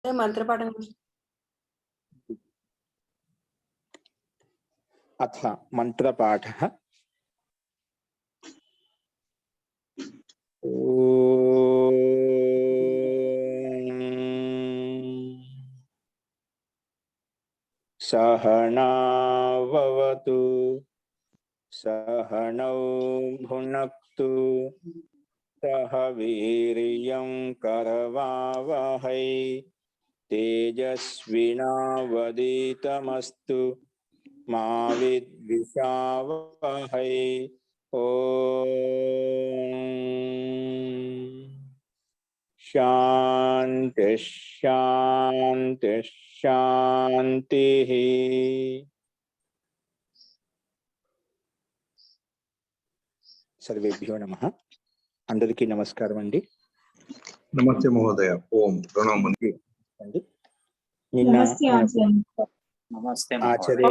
మంత్రపాఠం అథ మంత్రపాఠః సహనావవతు సహనౌ భునక్తు సహ వీర్యం కరవావహై తేజస్వినావదీతమస్తు మా విద్విషావహై. ఓం శాంతి శాంతి శాంతి. సర్వేభ్యో నమః. అందరికీ నమస్కారం అండి. నమస్తే మహోదయ. ఓం ప్రణామం అండి. నిన్న ఆచార్య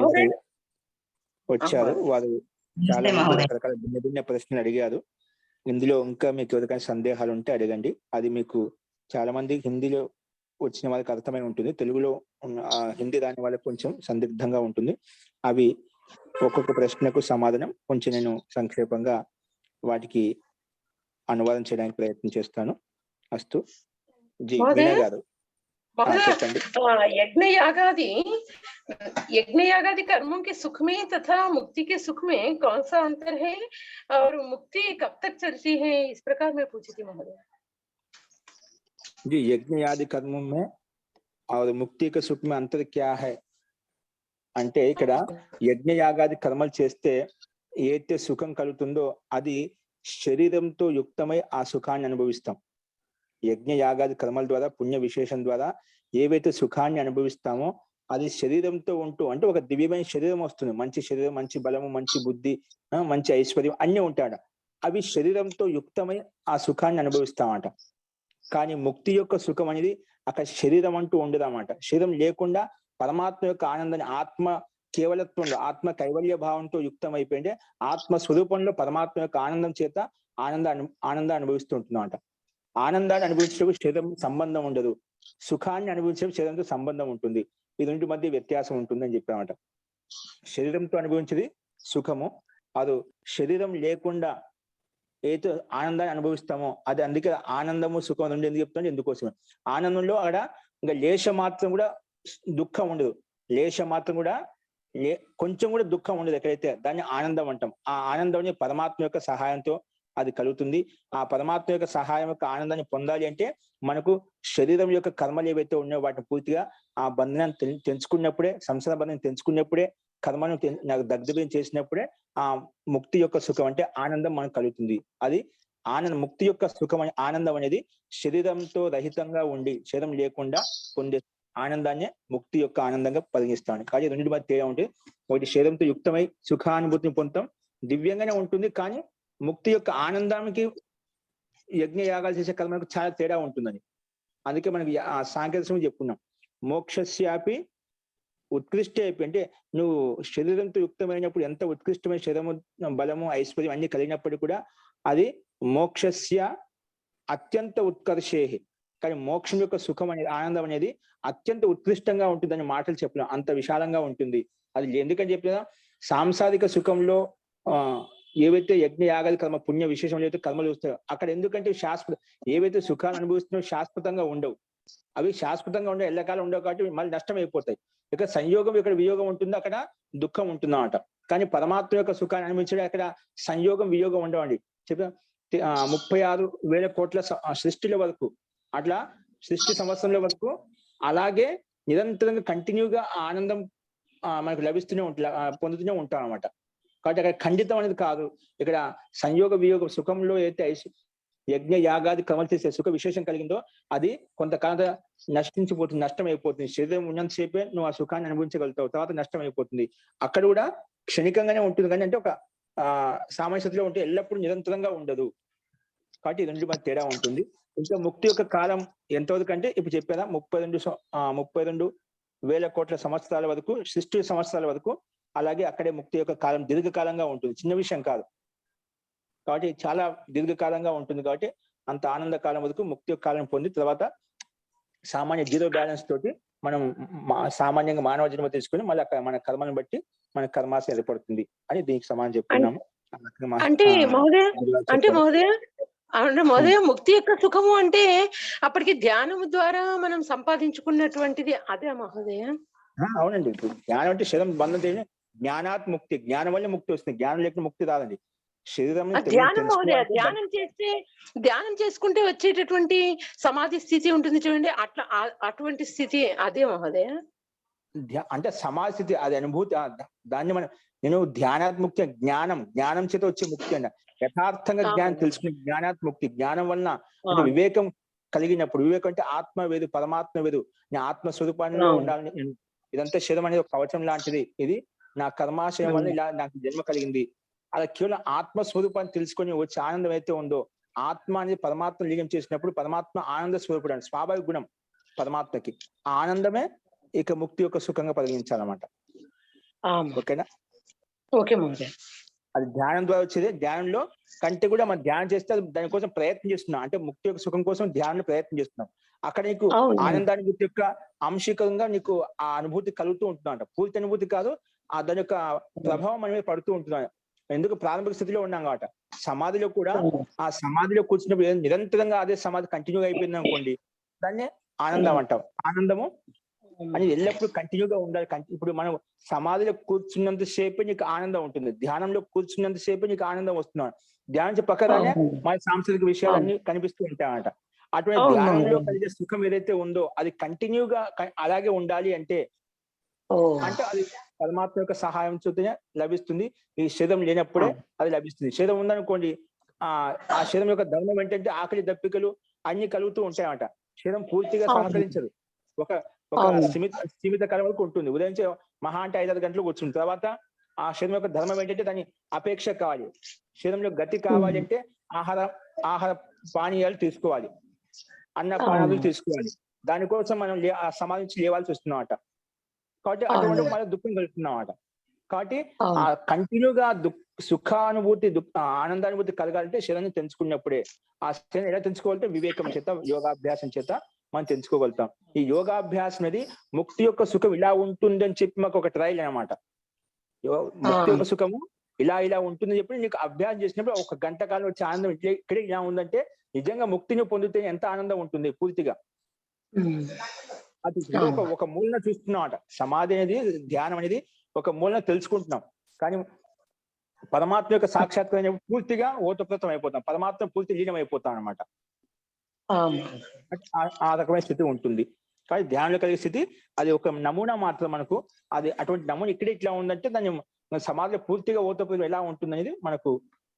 వచ్చారు. వారు చాలా మంది రకరకాల భిన్న భిన్న ప్రశ్నలు అడిగారు. ఇందులో ఇంకా మీకు ఎవరికైనా సందేహాలు ఉంటే అడగండి. అది మీకు చాలా మంది హిందీలో వచ్చిన వాళ్ళకి అర్థమై ఉంటుంది. తెలుగులో హిందీ రాని వాళ్ళకి కొంచెం సందిగ్ధంగా ఉంటుంది. అవి ఒక్కొక్క ప్రశ్నకు సమాధానం కొంచెం నేను సంక్షేపంగా వాటికి అనువాదం చేయడానికి ప్రయత్నం చేస్తాను. అస్తు. జీ వీణా గారు చెప్పండి. यज्ञ यागादि कर्मों के सुख में तथा मुक्ति के सुख में कौन सा अंतर है और मुक्ति कब तक चलती है, इस प्रकार मैं पूछी थी महोदय जी. यज्ञ आदि कर्मों में और मुक्ति के सुख में अंतर क्या है అంటే ఇక్కడ యజ్ఞ యాగాది కర్మలు చేస్తే ఏదైతే సుఖం కలుగుతుందో అది శరీరంతో యుక్తమై ఆ సుఖాన్ని అనుభవిస్తాం. యజ్ఞ యాగాది కర్మల ద్వారా పుణ్య విశేషం ద్వారా ఏవైతే సుఖాన్ని అనుభవిస్తామో అది శరీరంతో ఉంటూ, అంటే ఒక దివ్యమైన శరీరం వస్తుంది. మంచి శరీరం, మంచి బలము, మంచి బుద్ధి, మంచి ఐశ్వర్యం అన్నీ ఉంటాడ. అవి శరీరంతో యుక్తమై ఆ సుఖాన్ని అనుభవిస్తామట. కానీ ముక్తి యొక్క సుఖం అనేది అక్కడ శరీరం అంటూ ఉండదన్నమాట. శరీరం లేకుండా పరమాత్మ యొక్క ఆనందాన్ని, ఆత్మ కేవలత్వంలో, ఆత్మ కైవల్య భావంతో యుక్తం అయిపోయింటే ఆత్మ స్వరూపంలో పరమాత్మ యొక్క ఆనందం చేత ఆనందాన్ని అనుభవిస్తుంటున్నమాట. ఆనందాన్ని అనుభవించేటప్పుడు శరీరం సంబంధం ఉండదు, సుఖాన్ని అనుభవించేటప్పుడు శరీరంతో సంబంధం ఉంటుంది. ఈ రెండింటి మధ్య వ్యత్యాసం ఉంటుంది అని చెప్పామట. శరీరంతో అనుభవించేది సుఖము, అది శరీరం లేకుండా ఏదో ఆనందాన్ని అనుభవిస్తామో అది. అందుకే ఆనందము సుఖం రెండు ఎందుకు చెప్తాను, ఎందుకోసమే ఆనందంలో అక్కడ ఇంకా లేశ మాత్రం కూడా దుఃఖం ఉండదు. లేశ మాత్రం కూడా కొంచెం కూడా దుఃఖం ఉండదు ఎక్కడైతే, దాన్ని ఆనందం అంటాం. ఆ ఆనందం పరమాత్మ యొక్క సహాయంతో అది కలుగుతుంది. ఆ పరమాత్మ యొక్క సహాయం యొక్క ఆనందాన్ని పొందాలి అంటే మనకు శరీరం యొక్క కర్మలు ఏవైతే ఉన్నాయో వాటిని పూర్తిగా ఆ బంధనాన్ని తెంచుకున్నప్పుడే, సంసార బంధనం తెంచుకున్నప్పుడే, కర్మను దగ్గర చేసినప్పుడే ఆ ముక్తి యొక్క సుఖం అంటే ఆనందం మనకు కలుగుతుంది. అది ఆనందం. ముక్తి యొక్క సుఖం ఆనందం అనేది శరీరంతో రహితంగా ఉండి, శరీరం లేకుండా పొందే ఆనందాన్ని ముక్తి యొక్క ఆనందంగా పరిగణిస్తాను. కానీ రెండు మధ్య తేడా ఉంటుంది. ఒకటి శరీరంతో యుక్తమై సుఖానుభూతిని పొందడం దివ్యంగానే ఉంటుంది, కానీ ముక్తి యొక్క ఆనందానికి యజ్ఞ యాగాలు చేసే కర్మలకు చాలా తేడా ఉంటుందని. అందుకే మనకి ఆ సాంకేతికం చెప్పుకున్నాం. మోక్షస్యాపి ఉత్కృష్ట అయిపోయి, అంటే నువ్వు శరీరంతో యుక్తమైనప్పుడు ఎంత ఉత్కృష్టమైన శరీరము, బలము, ఐశ్వర్యం అన్ని కలిగినప్పటికీ కూడా అది మోక్షస్య అత్యంత ఉత్కర్షేహి. కానీ మోక్షం యొక్క సుఖం అనేది, ఆనందం అనేది అత్యంత ఉత్కృష్టంగా ఉంటుందని మాటలు చెప్పలేం, అంత విశాలంగా ఉంటుంది. అది ఎందుకని చెప్పినా సాంసారిక సుఖంలో ఏవైతే యజ్ఞ యాగాది కర్మ పుణ్య విశేషం ఏవైతే కర్మలు చూస్తాయో అక్కడ ఎందుకంటే ఏవైతే సుఖాలు అనుభవిస్తున్నాయో శాశ్వతంగా ఉండవు. అవి శాశ్వతంగా ఉండే ఎల్లకాలం ఉండవు కాబట్టి మళ్ళీ నష్టం అయిపోతాయి. ఇక్కడ సంయోగం, ఇక్కడ వియోగం ఉంటుంది, అక్కడ దుఃఖం ఉంటుందన్నమాట. కానీ పరమాత్మ యొక్క సుఖాన్ని అనుభవించడం అక్కడ సంయోగం వియోగం ఉండవండి. చెప్పిన 36,000 కోట్ల సృష్టిల వరకు, అట్లా సృష్టి సంవత్సరంల వరకు అలాగే నిరంతరంగా కంటిన్యూగా ఆనందం మనకు లభిస్తూనే పొందుతూనే ఉంటాం అనమాట. కాబట్టి అక్కడ ఖండితం అనేది కాదు. ఇక్కడ సంయోగ వియోగం సుఖంలో అయితే యజ్ఞ యాగాది కర్మలు చేసే సుఖ విశేషం కలిగిందో అది కొంతకాలం నష్టించిపోతుంది, నష్టం అయిపోతుంది. శరీరం ఉన్నంతసేపే నువ్వు ఆ సుఖాన్ని అనుభవించగలుగుతావు, తర్వాత నష్టం అయిపోతుంది. అక్కడ కూడా క్షణికంగానే ఉంటుంది, కానీ అంటే ఒక సామాన్య స్థితిలో ఉంటే ఎల్లప్పుడూ నిరంతరంగా ఉండదు. కాబట్టి రెండు మధ్య తేడా ఉంటుంది. ఇంకా ముక్తి యొక్క కాలం ఎంతవరకు అంటే ఇప్పుడు చెప్పారా 32,000 కోట్ల సంవత్సరాల వరకు, 60 సంవత్సరాల వరకు. అలాగే అక్కడే ముక్తి యొక్క కాలం దీర్ఘకాలంగా ఉంటుంది, చిన్న విషయం కాదు. కాబట్టి చాలా దీర్ఘకాలంగా ఉంటుంది. కాబట్టి అంత ఆనంద కాలం వరకు ముక్తి యొక్క కాలం పొంది తర్వాత సామాన్య జీరో బ్యాలెన్స్ తోటి మనం సామాన్యంగా మానవ జన్మ తీసుకుని మళ్ళీ మన కర్మను బట్టి మన కర్మాశ ఏర్పడుతుంది అని దీనికి సమానం చెప్తున్నాము. అంటే మహోదయ ముక్తి యొక్క సుఖము అంటే అప్పటికి ధ్యానము ద్వారా మనం సంపాదించుకున్నటువంటిది అదే మహోదయ? అవునండి. జ్ఞానం అంటే శరీరం బంధం తెలియని జ్ఞానాత్ ముక్తి, జ్ఞానం వల్ల ముక్తి వస్తుంది. జ్ఞానం లేకుండా ముక్తి రాదండి. శరీరం ధ్యానం చేసుకుంటే వచ్చేటటువంటి సమాధి స్థితి ఉంటుంది చూడండి, అట్లా అటువంటి స్థితి అదే మహోదయ? అంటే సమాధి స్థితి అది అనుభూతి. దాన్ని నేను ధ్యానాత్ముక్తి, జ్ఞానం చేత వచ్చే ముక్తి అన్న యథార్థంగా జ్ఞానం తెలుసుకునే జ్ఞానాత్ముక్తి. జ్ఞానం వలన అంటే వివేకం కలిగినప్పుడు, వివేకం అంటే ఆత్మ వేరు పరమాత్మ వేరు, నేను ఆత్మస్వరూపాన్ని ఉండాలని. ఇదంతా శరీరం అనేది ఒక కవచం లాంటిది. ఇది నా కర్మాశయం వల్ల ఇలా నాకు జన్మ కలిగింది. అలా కేవలం ఆత్మస్వరూపాన్ని తెలుసుకొని వచ్చే ఆనందం అయితే ఉందో, ఆత్మ అనేది పరమాత్మ లీనం చేసినప్పుడు పరమాత్మ ఆనంద స్వరూపుడు అని స్వాభావిక గుణం పరమాత్మకి. ఆ ఆనందమే ఇక ముక్తి యొక్క సుఖంగా పరిగణించాలన్నమాట. ఓకేనా? ఓకే మహోదయ. అది ధ్యానం ద్వారా వచ్చేది. ధ్యానంలో కంటే కూడా మనం ధ్యానం చేస్తే దానికోసం ప్రయత్నం చేస్తున్నాం. అంటే ముక్తి యొక్క సుఖం కోసం ధ్యానం ప్రయత్నం చేస్తున్నాం. అక్కడ నీకు ఆనందానుభూతి యొక్క అంశీకంగా నీకు ఆ అనుభూతి కలుగుతూ ఉంటున్నా. పూర్తి అనుభూతి కాదు, దాని యొక్క ప్రభావం మన మీద పడుతూ ఉంటున్నాను. ఎందుకు ప్రారంభిక స్థితిలో ఉన్నాం కాబట్టి. సమాధిలో కూడా ఆ సమాధిలో కూర్చున్నప్పుడు నిరంతరంగా అదే సమాధి కంటిన్యూగా అయిపోయింది అనుకోండి, దాన్నే ఆనందం అంటాం. ఆనందము అని ఎల్లప్పుడూ కంటిన్యూగా ఉండాలి. ఇప్పుడు మనం సమాధిలో కూర్చున్నంత సేపే నీకు ఆనందం ఉంటుంది, ధ్యానంలో కూర్చున్నంత సేపే నీకు ఆనందం వస్తున్నాడు. ధ్యానం పక్కదానే మన సాంస్కృతిక విషయాలన్నీ కనిపిస్తూ ఉంటాయన్నమాట. అటువంటి ధ్యానంలో కలిగే సుఖం ఏదైతే ఉందో అది కంటిన్యూగా అలాగే ఉండాలి అంటే అది పరమాత్మ యొక్క సహాయం చూస్తేనే లభిస్తుంది. ఈ శరీరం లేనప్పుడే అది లభిస్తుంది. శరీరం ఉందనుకోండి, ఆ శరీరం యొక్క ధర్మం ఏంటంటే ఆకలి దప్పికలు అన్ని కలుగుతూ ఉంటాయన్నమాట. శరీరం పూర్తిగా సహకరించదు. ఒక సీమిత కాలం వరకు ఉంటుంది. ఉదయించే మహా అంటే 5-6 గంటలు కూర్చుంది. తర్వాత ఆ శరీరం యొక్క ధర్మం ఏంటంటే దాని అపేక్ష కావాలి. శరీరంలో గతి కావాలి అంటే ఆహార పానీయాలు తీసుకోవాలి, అన్న పానాలు తీసుకోవాలి. దానికోసం మనం సమాధి నుంచి లేవాల్సి వస్తుందన్నమాట. కాబట్టి అటువంటి మన దుఃఖం కలుగుతుందన్నమాట. కాబట్టి ఆ కంటిన్యూగా సుఖానుభూతి ఆనందానుభూతి కలగాలంటే శరీరాన్ని తెలుసుకున్నప్పుడే. ఆ శరీరం ఎలా తెలుసుకోవాలంటే వివేకం చేత, యోగాభ్యాసం చేత మనం తెలుసుకోగలుగుతాం. ఈ యోగాభ్యాసం అనేది ముక్తి యొక్క సుఖం ఇలా ఉంటుందని చెప్పి మాకు ఒక ట్రయల్ అనమాట. ముక్తి యొక్క సుఖము ఇలా ఉంటుందని చెప్పి నీకు అభ్యాసం చేసినప్పుడు 1 గంట కాలం వచ్చే ఆనందం ఇక్కడ ఇలా ఉందంటే నిజంగా ముక్తిని పొందితే ఎంత ఆనందం ఉంటుంది పూర్తిగా. అది ఒక మూలన చూస్తున్నాం. సమాధి అనేది, ధ్యానం అనేది ఒక మూలన తెలుసుకుంటున్నాం. కానీ పరమాత్మ యొక్క సాక్షాత్కారం పూర్తిగా ఓతప్రోతం అయిపోతాం, పరమాత్మ పూర్తి లీనం అయిపోతాం అనమాట. ఆ రకమైన స్థితి ఉంటుంది. కానీ ధ్యానంలో కలిగే స్థితి అది ఒక నమూనా మాత్రం మనకు. అది అటువంటి నమూనా ఇక్కడ ఇట్లా ఉందంటే దాన్ని సమాధిలో పూర్తిగా ఓతప్రోతం ఎలా ఉంటుంది అనేది మనకు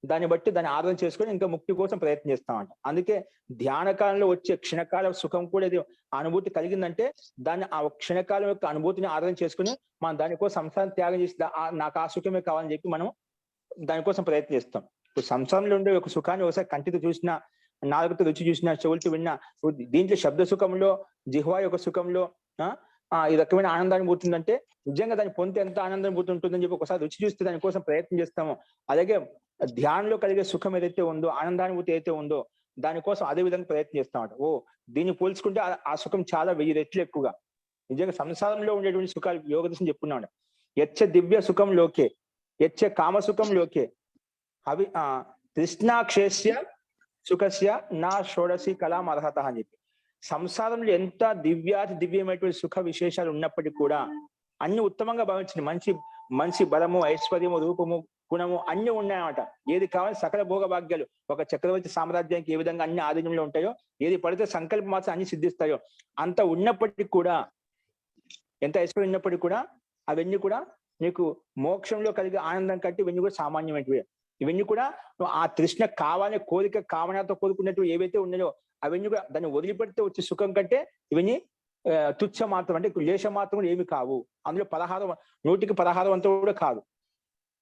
దాన్ని బట్టి దాన్ని ఆదరణ చేసుకొని ఇంకా ముక్తి కోసం ప్రయత్నం చేస్తామంట. అందుకే ధ్యాన కాలంలో వచ్చే క్షణకాల సుఖం కూడా ఇది అనుభూతి కలిగిందంటే దాన్ని ఆ క్షణకాలం యొక్క అనుభూతిని ఆదరణ చేసుకుని మనం దానికోసం సంసారం త్యాగం చేసి నాకు ఆ సుఖమే కావాలని చెప్పి మనం దానికోసం ప్రయత్నం చేస్తాం. ఇప్పుడు సంసారంలో ఉండే ఒక సుఖాన్ని ఒకసారి కంటితో చూసినా, నాలుగుతో రుచి చూసినా, చెవులతో విన్నా, దీంట్లో శబ్ద సుఖంలో, జిహ్వా యొక్క సుఖంలో ఈ రకమైన ఆనందాన్ని పోతుందంటే నిజంగా దాన్ని పొందితే ఎంత ఆనందం పోతుంటుందని చెప్పి ఒకసారి రుచి చూస్తే దానికోసం ప్రయత్నం చేస్తాము. అలాగే ధ్యానంలో కలిగే సుఖం ఏదైతే ఉందో, ఆనందానుభూతి ఏదైతే ఉందో దానికోసం అదే విధంగా ప్రయత్నం చేస్తామట. దీన్ని పోల్చుకుంటే ఆ సుఖం చాలా 1000 రెట్లు ఎక్కువగా. నిజంగా సంసారంలో ఉండేటువంటి సుఖాలు యోగ దర్శనం చెప్పుకున్నాడు. యచ్చ దివ్య సుఖం లోకే యచ్చ కామ సుఖం లోకే తృష్ణాక్షేస్య సుఖస్య నా షోడసి కళాం అర్హత అని చెప్పి. సంసారంలో ఎంత దివ్యమైనటువంటి సుఖ విశేషాలు ఉన్నప్పటికీ కూడా అన్ని ఉత్తమంగా భావించింది. మంచి బలము, ఐశ్వర్యము, రూపము, గుణము అన్ని ఉన్నాయన్నమాట. ఏది కావాలి సకల భోగ భాగ్యాలు. ఒక చక్రవర్తి సామ్రాజ్యానికి ఏ విధంగా అన్ని ఆధీనంలో ఉంటాయో, ఏది పడితే సంకల్పం మాత్రం అన్ని సిద్ధిస్తాయో అంత ఉన్నప్పటికీ కూడా, ఎంత ఐశ్వర్యం ఉన్నప్పటికీ కూడా అవన్నీ కూడా నీకు మోక్షంలో కలిగే ఆనందం కంటే ఇవన్నీ కూడా సామాన్యమైనవి. ఇవన్నీ కూడా ఆ తృష్ణ కావాలనే కోరిక, కామనతో కోరుకున్నట్టు ఏవైతే ఉన్నాయో అవన్నీ కూడా దాన్ని వదిలిపెడితే వచ్చే సుఖం కంటే ఇవన్నీ తుచ్చ మాత్రం, అంటే లేశ మాత్రం ఏమి కావు. అందులో 100కి 16 అంతా కూడా కాదు.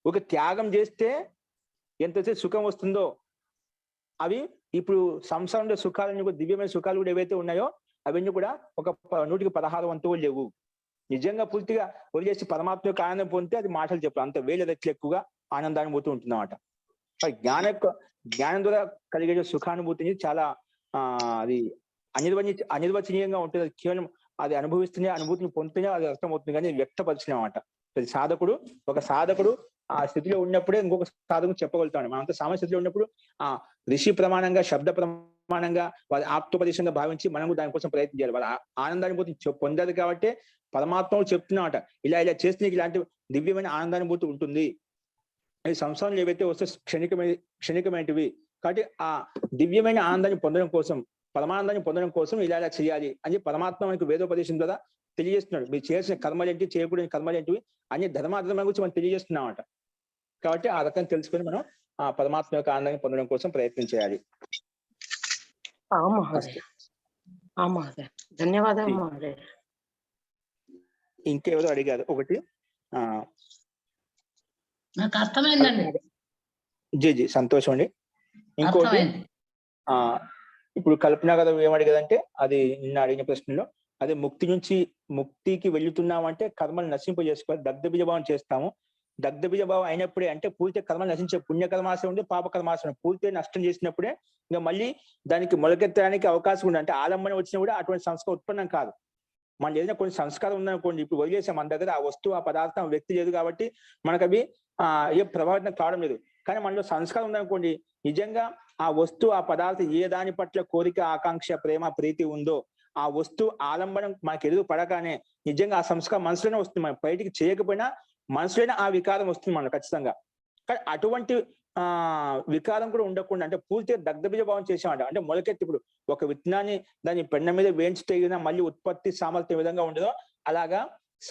ఒక త్యాగం చేస్తే ఎంతసేపు సుఖం వస్తుందో అవి ఇప్పుడు సంసారంలో సుఖాలని కూడా, దివ్యమైన సుఖాలు కూడా ఏవైతే ఉన్నాయో అవన్నీ కూడా ఒక 100కి 16 అంతా లేవు. నిజంగా పూర్తిగా వదిలేసి పరమాత్మ యొక్క ఆనందం పొందితే అది మాటలు చెప్పాలి, అంత 1000 రెట్లు ఎక్కువగా ఆనందానుభూతి ఉంటుంది అన్నమాట. జ్ఞానం ద్వారా కలిగే సుఖానుభూతిని చాలా అది అనిర్వచనీయంగా ఉంటుంది. అది కేవలం అది అనుభవిస్తూనే, అనుభూతిని పొందుతూనే అది అర్థమవుతుంది, కానీ వ్యక్తపరిచిన మాట. ఒక సాధకుడు ఆ స్థితిలో ఉన్నప్పుడే ఇంకొక సాధకుడు చెప్పగలుగుతాడు. మనంతా సామాన్య స్థితిలో ఉన్నప్పుడు ఆ ఋషి ప్రమాణంగా, శబ్ద ప్రమాణంగా, వాళ్ళ ఆప్తోపదేశంగా భావించి మనం దానికోసం ప్రయత్నం చేయాలి. వాళ్ళ ఆనందానుభూతి పొందాలి కాబట్టి పరమాత్మ చెప్తున్నమాట, ఇలా చేస్తే నీకు ఇలాంటి దివ్యమైన ఆనందానుభూతి ఉంటుంది. ఈ సంసారంలో ఏవైతే వస్తే క్షణికమైనవి కాబట్టి ఆ దివ్యమైన ఆనందాన్ని పొందడం కోసం, పరమానందాన్ని పొందడం కోసం ఇలా చేయాలి అని పరమాత్మ మనకు వేదోపదేశం ద్వారా తెలియజేస్తున్నాడు. మీరు చేసిన కర్మలేంటి, చేయకూడని కర్మలేంటివి అన్ని ధర్మాధర్మాల గురించి మనం తెలియజేస్తున్నామట. కాబట్టి ఆ రకంగా తెలుసుకొని మనం ఆ పరమాత్మ యొక్క ఆనందాన్ని పొందడం కోసం ప్రయత్నం చేయాలి. ధన్యవాదాలు మహోదయ. ఇంకెవరో అడిగారు ఒకటి. నాకు అర్థమైందండి. జీ సంతోషం అండి. ఇంకోటి ఇప్పుడు కల్పన కదా ఏమడిగదంటే, అది నిన్న అడిగిన ప్రశ్నలో, అదే ముక్తికి వెళ్తున్నామంటే కర్మలు నశింపజేసుకోవాలి, దగ్ధబీజభావం చేస్తాము. దగ్ధబీజభావం అయినప్పుడే, అంటే పూర్తి కర్మలు నశించే పుణ్యకర్మాశం ఉండి పాపకర్మాశం పూర్తి నష్టం చేసినప్పుడే ఇంకా మళ్ళీ దానికి మొలకెత్తడానికి అవకాశం ఉంది. అంటే ఆలంబన వచ్చినా కూడా అటువంటి సంస్కారం ఉత్పన్నం కాదు. మనం ఏదైనా కొన్ని సంస్కారం ఉందనుకోండి, ఇప్పుడు వదిలేసాం, మన దగ్గర ఆ వస్తువు, ఆ పదార్థం, వ్యక్తి లేదు కాబట్టి మనకు అవి ఏ ప్రభావితం కావడం లేదు. కానీ మనలో సంస్కారం ఉందనుకోండి, నిజంగా ఆ వస్తువు, ఆ పదార్థం ఏ దాని పట్ల కోరిక, ఆకాంక్ష, ప్రేమ, ప్రీతి ఉందో ఆ వస్తువు ఆలంబనం మనకు ఎదురు పడగానే నిజంగా ఆ సంస్కారం మనసులోనే వస్తుంది. మనం బయటికి చేయకపోయినా మనసులోనే ఆ వికారం వస్తుంది మనకు ఖచ్చితంగా. కానీ అటువంటి వికారం కూడా ఉండకుండా, అంటే పూర్తిగా దగ్ధబీజ భావం చేసామంట. అంటే మొలకెత్తి ఇప్పుడు ఒక విత్తనాన్ని దాని పెండ మీద వేయించితే మళ్ళీ ఉత్పత్తి సామర్థ్యం విధంగా ఉండదో అలాగా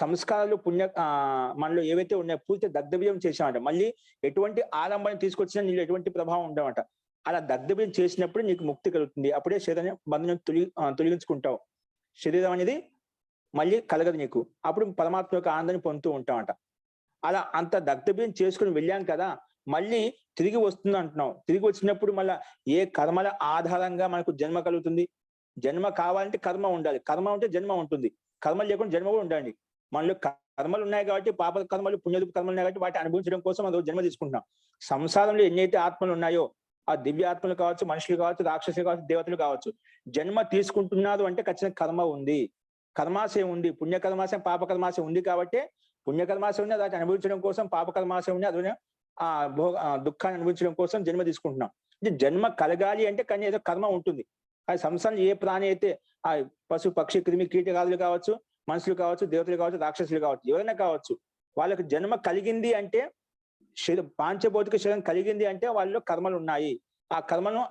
సంస్కారాలు మనలో ఏవైతే ఉన్నాయో పూర్తి దగ్ధబీజం చేసామంట. మళ్ళీ ఎటువంటి ఆలంబన తీసుకొచ్చినా నీళ్ళు ఎటువంటి ప్రభావం ఉండమంట. అలా దగ్ధబీజం చేసినప్పుడు నీకు ముక్తి కలుగుతుంది. అప్పుడే శరీరం బంధనం తొలగించుకుంటావు. శరీరం అనేది మళ్ళీ కలగదు నీకు. అప్పుడు పరమాత్మ యొక్క ఆనందాన్ని పొందుతూ ఉంటామంట. అలా అంత దగ్ధబీజం చేసుకుని వెళ్ళాం కదా, మళ్ళీ తిరిగి వస్తుంది అంటున్నావు. తిరిగి వచ్చినప్పుడు మళ్ళీ ఏ కర్మల ఆధారంగా మనకు జన్మ కలుగుతుంది? జన్మ కావాలంటే కర్మ ఉండాలి, కర్మ ఉంటే జన్మ ఉంటుంది. కర్మలు లేకుండా జన్మ కూడా ఉండాలి. మనలో కర్మలు ఉన్నాయి కాబట్టి, పాప కర్మలు, పుణ్యరూప కర్మలు ఉన్నాయి కాబట్టి వాటిని అనుభవించడం కోసం మనం జన్మ తీసుకుంటున్నాం. సంసారంలో ఎన్నైతే ఆత్మలు ఉన్నాయో, ఆ దివ్య ఆత్మలు కావచ్చు, మనుషులు కావచ్చు, రాక్షసులు కావచ్చు, దేవతలు కావచ్చు, జన్మ తీసుకుంటున్నారు అంటే ఖచ్చితంగా కర్మ ఉంది, కర్మాశయం ఉంది. పుణ్యకర్మాశయం, పాపకర్మాశయం ఉంది కాబట్టి పుణ్యకర్మాశయం ఉంది, దాన్ని అనుభవించడం కోసం, పాపకర్మాశయం ఉంది, అదే దుఃఖాన్ని అనుభవించడం కోసం జన్మ తీసుకుంటున్నాం. జన్మ కలగాలి అంటే కానీ ఏదో కర్మ ఉంటుంది. అది సంసారంలో ఏ ప్రాణి అయితే, ఆ పశు, పక్షి, క్రిమి, కీటకాదులు కావచ్చు, మనుషులు కావచ్చు, దేవతలు కావచ్చు, రాక్షసులు కావచ్చు, ఎవరైనా కావచ్చు, వాళ్ళకి జన్మ కలిగింది అంటే, పాంచభౌతిక శరీరం కలిగింది అంటే వాళ్ళలో కర్మలు ఉన్నాయి. ఆ కర్మను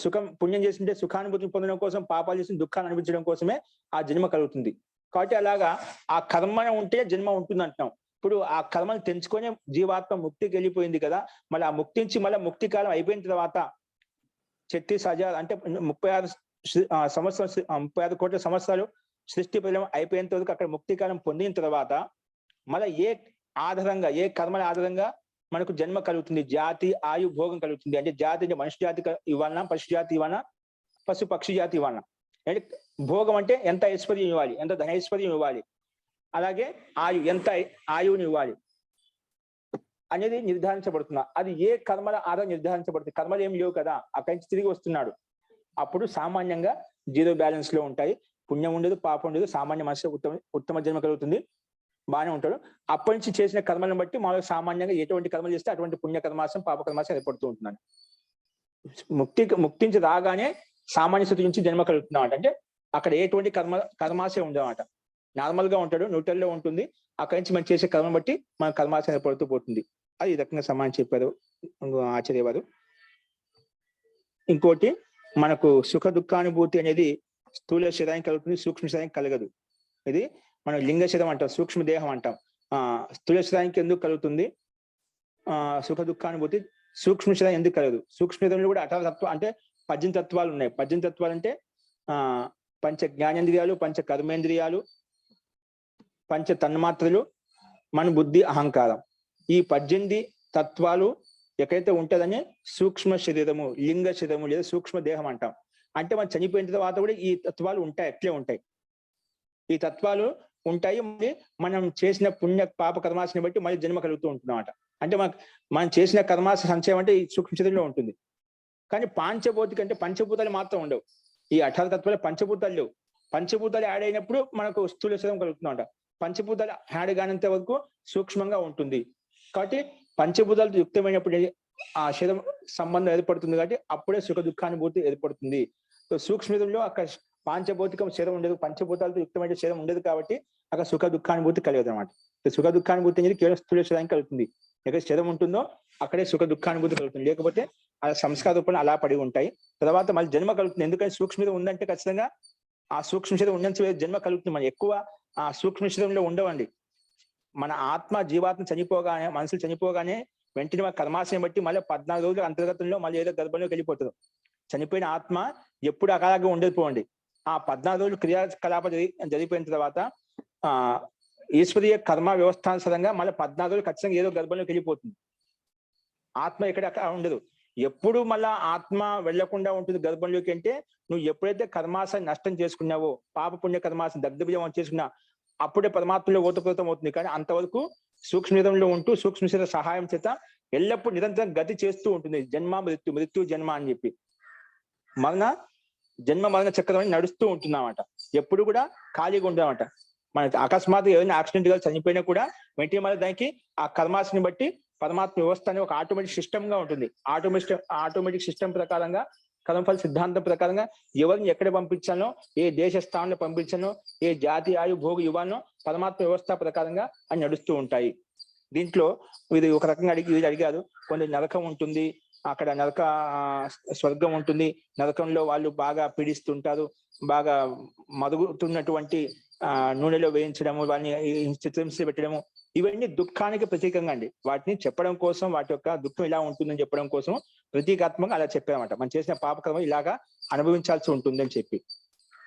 సుఖం పుణ్యం చేసింటే సుఖానుభూతిని పొందడం కోసం, పాపాలు చేసిన దుఃఖాన్ని అనిపించడం కోసమే ఆ జన్మ కలుగుతుంది. కాబట్టి అలాగా ఆ కర్మ ఉంటే జన్మ ఉంటుంది అంటున్నాం. ఇప్పుడు ఆ కర్మను తెంచుకొని జీవాత్మ ముక్తికి వెళ్ళిపోయింది కదా, మళ్ళీ ఆ ముక్తించి మళ్ళీ ముక్తి కాలం అయిపోయిన తర్వాత 36,000 అంటే 36 కోట్ల సంవత్సరాలు సృష్టి ప్రళయం అయిపోయేంత వరకు అక్కడ ముక్తి కాలం పొందిన తర్వాత మళ్ళీ ఏ ఆధారంగా, ఏ కర్మల ఆధారంగా మనకు జన్మ కలుగుతుంది? జాతి, ఆయు, భోగం కలుగుతుంది. అంటే జాతి అంటే మనిషి జాతి ఇవ్వాలన్నా, పశు జాతి ఇవ్వాలన్నా, పశు పక్షి జాతి ఇవ్వాలన్నా. అంటే భోగం అంటే ఎంత ఐశ్వర్యం ఇవ్వాలి, ఎంత ధనైశ్వర్యం ఇవ్వాలి, అలాగే ఎంత ఆయువుని ఇవ్వాలి అనేది నిర్ధారించబడుతున్నా. అది ఏ కర్మల ఆధారం నిర్ధారించబడుతుంది? కర్మలు ఏం లేవు కదా, అక్కడి నుంచి తిరిగి వస్తున్నాడు. అప్పుడు సామాన్యంగా 0 బ్యాలెన్స్ లో ఉంటాయి. పుణ్యం ఉండదు, పాపం ఉండదు, సామాన్య మనిషి ఉత్తమ జన్మ కలుగుతుంది, బాగానే ఉంటాడు. అప్పటి నుంచి చేసిన కర్మలను బట్టి మామూలుగా సామాన్యంగా ఎటువంటి కర్మలు చేస్తే అటువంటి పుణ్యకర్మాసం, పాపకర్మాసం ఏర్పడుతూ ఉంటున్నాడు. ముక్తించి రాగానే సామాన్య స్థితి నుంచి జన్మ కలుగుతున్నాం అంటే అక్కడ ఎటువంటి కర్మాశయం ఉండదన్నమాట. నార్మల్ గా ఉంటాడు, న్యూట్రల్లో ఉంటుంది. అక్కడి నుంచి మనం చేసే కర్మను బట్టి మన కర్మాశయం ఏర్పడుతూ పోతుంది. అది ఈ రకంగా సమానం చెప్పారు ఆచార్య వారు. ఇంకోటి, మనకు సుఖ దుఃఖానుభూతి అనేది స్థూల శరీరానికి కలుగుతుంది, సూక్ష్మ శరీరానికి కలగదు. ఇది మనం లింగ శరీరం అంటాం, సూక్ష్మ దేహం అంటాం. స్థూల శరీరానికి ఎందుకు కలుగుతుంది సుఖ దుఃఖానుభూతి? సూక్ష్మ శరీరం ఎందుకు కలగదు? సూక్ష్మ శరీరంలో కూడా 18 తత్వాలు అంటే 18 తత్వాలు ఉన్నాయి. 18 తత్వాలు అంటే పంచ జ్ఞానేంద్రియాలు, పంచ కర్మేంద్రియాలు, పంచ తన్మాత్రలు, మన బుద్ధి, అహంకారం. ఈ 18 తత్వాలు ఎక్కడైతే ఉంటుందని సూక్ష్మ శరీరము, లింగ శరీరము లేదా సూక్ష్మ దేహం అంటాం. అంటే మనం చనిపోయిన తర్వాత కూడా ఈ తత్వాలు ఉంటాయి, అట్లే ఉంటాయి. ఈ తత్వాలు ఉంటాయి. మళ్ళీ మనం చేసిన పుణ్య పాప కర్మాశని బట్టి మళ్ళీ జన్మ కలుగుతూ ఉంటున్నమాట. అంటే మనం చేసిన కర్మాశ సంచయం అంటే ఈ సూక్ష్మ శరీరంలో ఉంటుంది. కానీ పాంచభౌతిక అంటే పంచభూతాలు మాత్రం ఉండవు. ఈ 18 తత్వాలు పంచభూతాలు లేవు. పంచభూతాలు యాడ్ అయినప్పుడు మనకు స్థూల శరీరం కలుగుతుందంట. పంచభూతాలు యాడ్ కానంత వరకు సూక్ష్మంగా ఉంటుంది. కాబట్టి పంచభూతాలతో యుక్తమైనప్పుడు ఆ శరీరం సంబంధం ఏర్పడుతుంది కాబట్టి అప్పుడే సుఖ దుఃఖానుభూతి ఏర్పడుతుంది. సో సూక్ష్మలో అక్కడ పాంచభౌతికం శరీరం ఉండదు, పంచభూతాలతో యుక్తమైన శరీరం ఉండదు కాబట్టి అక్కడ సుఖ దుఃఖానుభూతి కలగదు అనమాట. సుఖ దుఃఖానుభూతి అనేది కేవలం స్థూల శరీరానికి కలుగుతుంది. ఎక్కడ శరీరం ఉంటుందో అక్కడే సుఖ దుఃఖానుభూతి కలుగుతుంది. లేకపోతే ఆ సంస్కార రూపంలో అలా పడి ఉంటాయి. తర్వాత మళ్ళీ జన్మ కలుగుతుంది. ఎందుకంటే సూక్ష్మ ఉందంటే ఖచ్చితంగా ఆ సూక్ష్మ శరీరం ఉన్నంత జన్మ కలుగుతుంది. మనం ఎక్కువ ఆ సూక్ష్మ శరీరంలో ఉండవండి. మన ఆత్మ జీవాత్మ చనిపోగానే, మనసులు చనిపోగానే వెంటనే మన కర్మాశయం బట్టి మళ్ళీ 14 రోజుల అంతర్గతంలో మళ్ళీ ఏదో గర్భంలోకి వెళ్ళిపోతుంది. చనిపోయిన ఆత్మ ఎప్పుడు అకాలంగా ఉండకపోండి. ఆ 14 రోజులు క్రియాకలాప జరిగిపోయిన తర్వాత ఈశ్వరీయ కర్మ వ్యవస్థానుసారంగా మళ్ళీ 14 రోజులు ఖచ్చితంగా ఏదో గర్భంలోకి వెళ్ళిపోతుంది. ఆత్మ అక్కడ ఉండదు. ఎప్పుడు మళ్ళా ఆత్మ వెళ్లకుండా ఉంటుంది గర్భంలోకి అంటే నువ్వు ఎప్పుడైతే కర్మాశయం నష్టం చేసుకున్నావో, పాప పుణ్య కర్మాశయం దగ్ధబీజం చేసుకున్నా అప్పుడే పరమాత్మలో ఓతప్రోతం అవుతుంది. కానీ అంతవరకు సూక్ష్మలో ఉంటూ సూక్ష్మ శరీర సహాయం చేత ఎల్లప్పుడూ నిరంతరం గతి చేస్తూ ఉంటుంది. జన్మ మృత్యు, మృత్యు జన్మ అని చెప్పి జన్మ మరణ చక్రం నడుస్తూ ఉంటుందన్నమాట. ఎప్పుడు కూడా ఖాళీగా ఉండదన్నమాట. మన అకస్మాత్ ఏదైనా యాక్సిడెంట్ గా చనిపోయినా కూడా వెంటనే మళ్ళీ దానికి ఆ కర్మాశని బట్టి పరమాత్మ వ్యవస్థ అనే ఒక ఆటోమేటిక్ సిస్టమ్ గా ఉంటుంది. ఆటోమేటిక్ సిస్టమ్ ప్రకారంగా కర్మఫల సిద్ధాంతం ప్రకారంగా ఎవరిని ఎక్కడ పంపించాలో, ఏ దేశ స్థానంలో పంపించాలో, ఏ జాతి ఆయు భోగ ఇవ్వాలో పరమాత్మ వ్యవస్థ ప్రకారంగా అని నడుస్తూ ఉంటాయి. దీంట్లో ఇది ఒక రకంగా ఇది అడిగారు. కొన్ని నరకం ఉంటుంది, అక్కడ స్వర్గం ఉంటుంది. నరకంలో వాళ్ళు బాగా పీడిస్తుంటారు, బాగా మరుగుతున్నటువంటి నూనెలో వేయించడము, వాళ్ళని చిత్రహింస పెట్టడము, ఇవన్నీ దుఃఖానికి ప్రతీకంగా అండి. వాటిని చెప్పడం కోసం, వాటి యొక్క దుఃఖం ఇలా ఉంటుందని చెప్పడం కోసం ప్రతీకాత్మకంగా అలా చెప్పారన్నమాట. మనం చేసిన పాపకర్మ ఇలాగా అనుభవించాల్సి ఉంటుందని చెప్పి.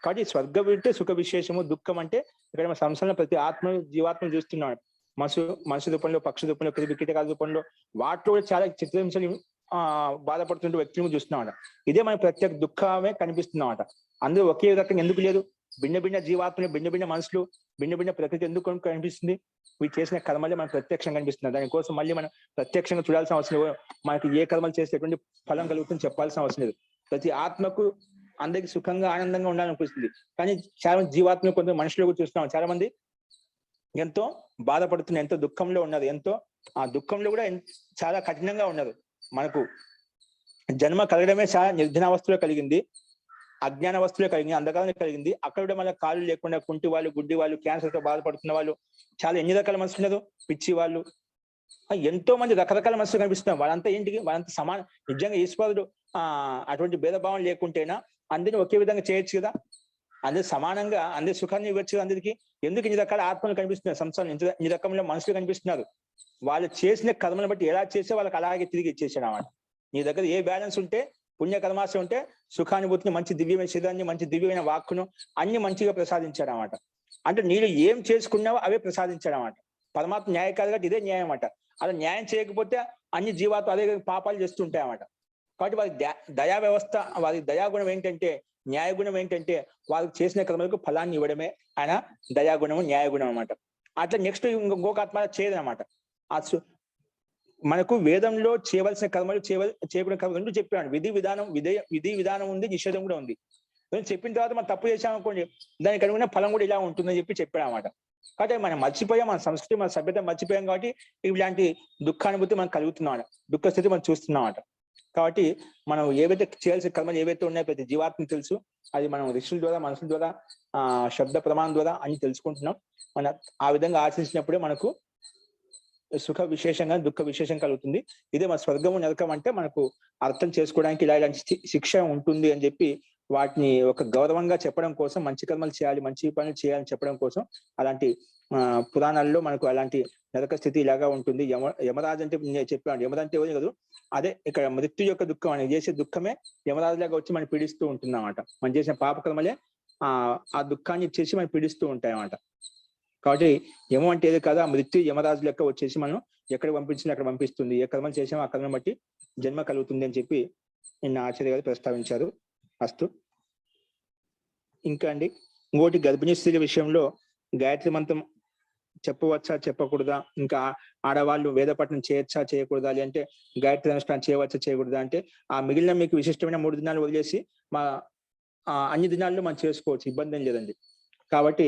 కాబట్టి స్వర్గం అంటే సుఖ విశేషము, దుఃఖం అంటే ఇక్కడ మన సంసారంలో ప్రతి ఆత్మ జీవాత్మను చూస్తున్నాడు. మనుషు రూపంలో, పక్షి రూపంలో, క్రిమి కీటకాల రూపంలో వాటిలో కూడా చాలా చిత్రహింసలు బాధపడుతుంటే వ్యక్తులను చూస్తున్నామట. ఇదే మన ప్రత్యేక దుఃఖమే కనిపిస్తున్నామట. అందరూ ఒకే రకంగా ఎందుకు లేదు? భిన్న భిన్న జీవాత్మలు, భిన్న భిన్న మనసులు, భిన్న భిన్న ప్రకృతి ఎందుకు కనిపిస్తుంది? వీటి చేసిన కర్మలే మనకు ప్రత్యక్షంగా కనిపిస్తుంది. దానికోసం మళ్ళీ మనం ప్రత్యక్షంగా చూడాల్సిన అవసరం లేదు. మనకి ఏ కర్మలు చేసేటువంటి ఫలం కలుగుతుంది చెప్పాల్సిన అవసరం లేదు. ప్రతి ఆత్మకు అందరికి సుఖంగా ఆనందంగా ఉండాలనిపిస్తుంది. కానీ చాలా మంది జీవాత్మ, కొంత మనుషులు కూడా చూస్తున్నాం, చాలా మంది ఎంతో బాధపడుతున్నారు, ఎంతో దుఃఖంలో ఉన్నారు, ఎంతో ఆ దుఃఖంలో కూడా చాలా కఠినంగా ఉన్నారు. మనకు జన్మ కలగడమే చాలా నిర్ధనావస్థలో కలిగింది, అజ్ఞాన వస్తువులే కలిగింది, అంధకారంలో కలిగింది. అక్కడ కూడా మన కాళ్ళు లేకుండా కుంటి వాళ్ళు, గుడ్డి వాళ్ళు, క్యాన్సర్ తో బాధపడుతున్న వాళ్ళు, చాలా ఎన్ని రకాల మనుషులు ఉన్నారు, పిచ్చి వాళ్ళు, ఎంతో మంది రకరకాల మనుషులు కనిపిస్తున్నారు. వాళ్ళంతా ఏంటికి, వాళ్ళంతా సమాన. నిజంగా ఈశ్వరుడు అటువంటి భేదభావం లేకుంటేనా అందరినీ ఒకే విధంగా చేయొచ్చు కదా, అందరు సమానంగా అందరి సుఖాన్ని ఇవ్వచ్చు అందరికి. ఎందుకు ఇన్ని రకాల ఆత్మలు కనిపిస్తున్నారు సంసారం, ఇన్ని రకంలో మనుషులు కనిపిస్తున్నారు. వాళ్ళు చేసిన కర్మను బట్టి ఎలా చేస్తే వాళ్ళకి అలాగే తిరిగి ఇచ్చేసాడు అన్నమాట. నీ దగ్గర ఏ బ్యాలెన్స్ ఉంటే, పుణ్య కర్మాశ ఉంటే సుఖానుభూతిని, మంచి దివ్యమైన శరీరాన్ని, మంచి దివ్యమైన వాక్కును అన్ని మంచిగా ప్రసాదించాడు అన్నమాట. అంటే నీళ్ళు ఏం చేసుకున్నావో అవే ప్రసాదించాడు అన్నమాట. పరమాత్మ న్యాయకారి కాబట్టి ఇదే న్యాయం అన్నమాట. అలా న్యాయం చేయకపోతే అన్ని జీవాత్మ అదే పాపాలు చేస్తుంటాయి అన్నమాట. కాబట్టి వారి దయా వ్యవస్థ, వారి దయాగుణం ఏంటంటే, న్యాయగుణం ఏంటంటే వారికి చేసిన కర్మలకు ఫలాన్ని ఇవ్వడమే ఆయన దయాగుణము, న్యాయగుణం అన్నమాట. అట్లా నెక్స్ట్ ఇంకొక ఆత్మ చేయదనమాట. మనకు వేదంలో చేయవలసిన కర్మలు, చేయకూడని కర్మలు రెండు చెప్పాడు. విధి విధానం ఉంది, నిషేధం కూడా ఉంది. చెప్పిన తర్వాత మనం తప్పు చేసామనుకోండి, దానికి అనుగుణ ఫలం కూడా ఇలా ఉంటుందని చెప్పి చెప్పాడు అన్నమాట. కాబట్టి మనం మర్చిపోయాం, మన సంస్కృతి, మన సభ్యత మర్చిపోయాం కాబట్టి ఇలాంటి దుఃఖానుభూతి మనం కలుగుతున్నాం, దుఃఖ స్థితి మనం చూస్తున్నాం అన్నమాట. కాబట్టి మనం ఏవైతే చేయాల్సిన కర్మలు ఏవైతే ఉన్నాయో ప్రతి జీవాత్మకు తెలుసు. అది మనం ఋషుల ద్వారా, మనుషుల ద్వారా, శబ్ద ప్రమాణం ద్వారా అన్ని తెలుసుకుంటున్నాం. మన ఆ విధంగా ఆచరించినప్పుడే మనకు సుఖ విశేషంగా, దుఃఖ విశేషం కలుగుతుంది. ఇదే మన స్వర్గము నరకం అంటే మనకు అర్థం చేసుకోవడానికి ఇలా ఇలాంటి శిక్ష ఉంటుంది అని చెప్పి వాటిని ఒక గౌరవంగా చెప్పడం కోసం, మంచి కర్మలు చేయాలి, మంచి పనులు చేయాలని చెప్పడం కోసం అలాంటి పురాణాల్లో మనకు అలాంటి నరక స్థితి ఇలాగా ఉంటుంది. యమరాజు అంటే నేను చెప్పాను, యమదంటే ఎవరు కాదు, అదే ఇక్కడ మృత్యు యొక్క దుఃఖం అని చేసే దుఃఖమే యమరాజులాగా వచ్చి మనం పీడిస్తూ ఉంటుంది అన్నమాట. మనం చేసిన పాపకర్మలే ఆ దుఃఖాన్ని ఇచ్చేసి మనం పీడిస్తూ ఉంటాయి అన్నమాట. కాబట్టి యమం అంటే ఏది కాదు, ఆ మృత్యు యమరాజు లెక్క వచ్చేసి మనం ఎక్కడ పంపించినా అక్కడ పంపిస్తుంది. ఏ కర్మలు చేసామో ఆ కర్మను బట్టి జన్మ కలుగుతుంది అని చెప్పి నిన్న ఆచార్య గారు ప్రస్తావించారు. అస్తు. ఇంకా అండి, ఇంకోటి గర్భిణీ స్త్రీల విషయంలో గాయత్రి మంత్రం చెప్పవచ్చా చెప్పకూడదా, ఇంకా ఆడవాళ్ళు వేద పఠనం చేయొచ్చా చేయకూడదా, అంటే గాయత్రి అనుష్ఠానం చేయవచ్చా చేయకూడదా అంటే, ఆ మిగిలిన మీకు విశిష్టమైన 3 దినాలు వదిలేసి మా అన్ని దినాల్లో మనం చేసుకోవచ్చు, ఇబ్బంది ఏం లేదండి. కాబట్టి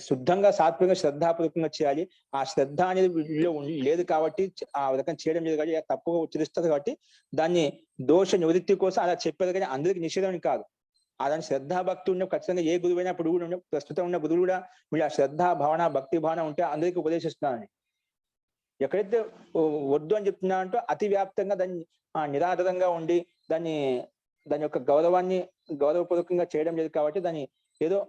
శుద్ధంగా సాత్వికంగా శ్రద్ధాపూర్వకంగా చేయాలి. ఆ శ్రద్ధ అనేది వీళ్ళలో లేదు కాబట్టి, ఆ రకంగా చేయడం లేదు కాబట్టి, తప్పుగా ఉచ్చరిస్తుంది కాబట్టి దాన్ని దోష నివృత్తి కోసం అలా చెప్పారు కానీ అందరికి నిషేధం కాదు. అలాంటి శ్రద్ధా భక్తి ఉన్న ఖచ్చితంగా ఏ గురువైనా ఇప్పుడు కూడా ప్రస్తుతం ఉన్న గురువు కూడా వీళ్ళ శ్రద్ధ భావన భక్తి భావన ఉంటే అందరికీ ఉపదేశిస్తున్నారని. ఎక్కడైతే వద్దు అని చెప్తున్నా అంటూ అతి వ్యాప్తంగా దాన్ని నిరాధారంగా ఉండి దాని యొక్క గౌరవపూర్వకంగా చేయడం లేదు కాబట్టి దాన్ని ఏదో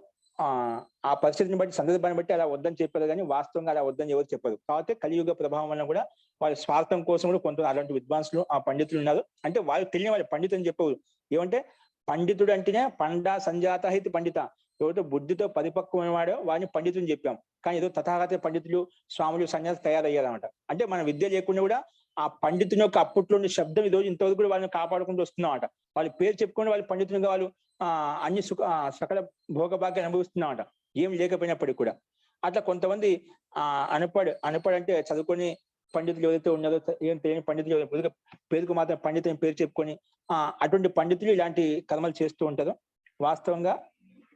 ఆ పరిస్థితిని బట్టి సందర్భాన్ని బట్టి అలా వద్దని చెప్పారు కానీ వాస్తవంగా అలా వద్దని ఎవరు చెప్పారు. కాబట్టి కలియుగ ప్రభావం వల్ల కూడా వాళ్ళ స్వార్థం కోసం కూడా కొంత అలాంటి విద్వాంసులు పండితులు ఉన్నారు. అంటే వాళ్ళు తెలియని వాళ్ళు పండితులు అని చెప్పారు. ఏమంటే పండితుడు అంటేనే పండా సంజాత హితి పండిత, ఎవరితో బుద్ధితో పరిపక్వమైన వాడో వాడిని పండితుని చెప్పాం. కానీ ఏదో తథాగత పండితులు స్వాములు సన్యాసి తయారయ్యారన్నమాట. అంటే మన విద్య లేకుండా కూడా ఆ పండితుని యొక్క అప్పట్లోని శబ్దం ఈ రోజు ఇంతవరకు కూడా వాళ్ళని కాపాడుకుంటూ వస్తున్నామట. వాళ్ళ పేరు చెప్పుకొని వాళ్ళు పండితునిగా వాళ్ళు అన్ని సకల భోగభాగ్యం అనుభవిస్తున్నామట, ఏం లేకపోయినప్పటికీ కూడా. అట్లా కొంతమంది అనపడు అంటే చదువుకొని పండితులు ఎవరైతే ఉన్నారో, ఏం తెలియని పండితులు పేరుకు మాత్రం పండితుని పేరు చెప్పుకొని అటువంటి పండితులు ఇలాంటి కర్మలు చేస్తూ ఉంటారు. వాస్తవంగా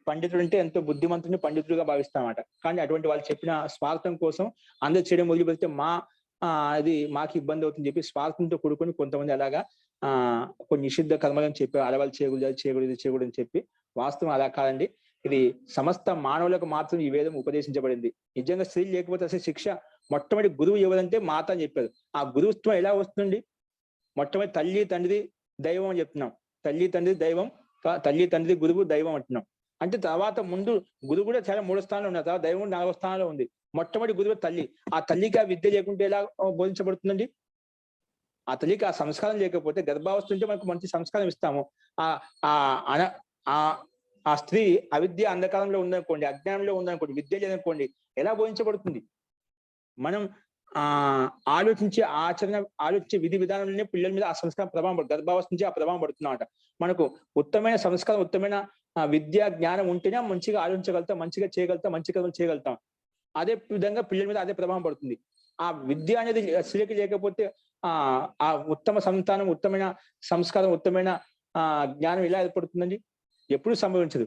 పండితుడు అంటే ఎంతో బుద్ధిమంతుడిని పండితులుగా భావిస్తామట. కానీ అటువంటి వాళ్ళు చెప్పిన స్వార్థం కోసం అందరు చేయడం మొదలు పెడితే అది మాకు ఇబ్బంది అవుతుందని చెప్పి స్వార్థంతో కూడుకొని కొంతమంది అలాగా కొన్ని నిషిద్ధ కర్మలను చెప్పి అలవాళ్ళు చేయకూడదు అని చెప్పి, వాస్తవం అలా కాదండి. ఇది సమస్త మానవులకు మాత్రం ఈ వేదం ఉపదేశించబడింది. నిజంగా స్త్రీ లేకపోతే అసలు శిక్ష మొట్టమొదటి గురువు ఎవరంటే మాత అని చెప్పారు. ఆ గురువుత్వం ఎలా వస్తుంది? మొట్టమొదటి తల్లి తండ్రి దైవం అని చెప్తున్నాం. తల్లి తండ్రి గురువు దైవం అంటున్నాం. అంటే తర్వాత ముందు గురువు కూడా చాలా 3వ స్థానంలో ఉన్నారు, తర్వాత దైవం 4వ స్థానంలో ఉంది. మొట్టమొదటి గురువు తల్లి. ఆ తల్లికి ఆ విద్య లేకుంటే ఎలా బోధించబడుతుందండి? ఆ తల్లికి ఆ సంస్కారం లేకపోతే, గర్భావస్థ ఉంటే మనకు మంచి సంస్కారం ఇస్తాము. ఆ స్త్రీ అవిద్య అంధకారంలో ఉందనుకోండి, అజ్ఞానంలో ఉందనుకోండి, విద్య లేదనుకోండి, ఎలా బోధించబడుతుంది? మనం ఆలోచించే విధి విధానంలోనే పిల్లల మీద ఆ సంస్కారం ప్రభావం గర్భావస్థ నుంచి ఆ ప్రభావం పడుతున్నమాట. మనకు ఉత్తమైన సంస్కారం, ఉత్తమైన విద్యా జ్ఞానం ఉంటేనే మంచిగా ఆలోచించగలుగుతాం, మంచిగా చేయగలుగుతాం, మంచి కథలు చేయగలుగుతాం. అదే విధంగా పిల్లల మీద అదే ప్రభావం పడుతుంది. ఆ విద్య అనేది స్త్రీకి లేకపోతే ఆ ఉత్తమ సంతానం, ఉత్తమైన సంస్కారం, ఉత్తమైన జ్ఞానం ఎలా ఏర్పడుతుందండి? ఎప్పుడు సంభవించదు.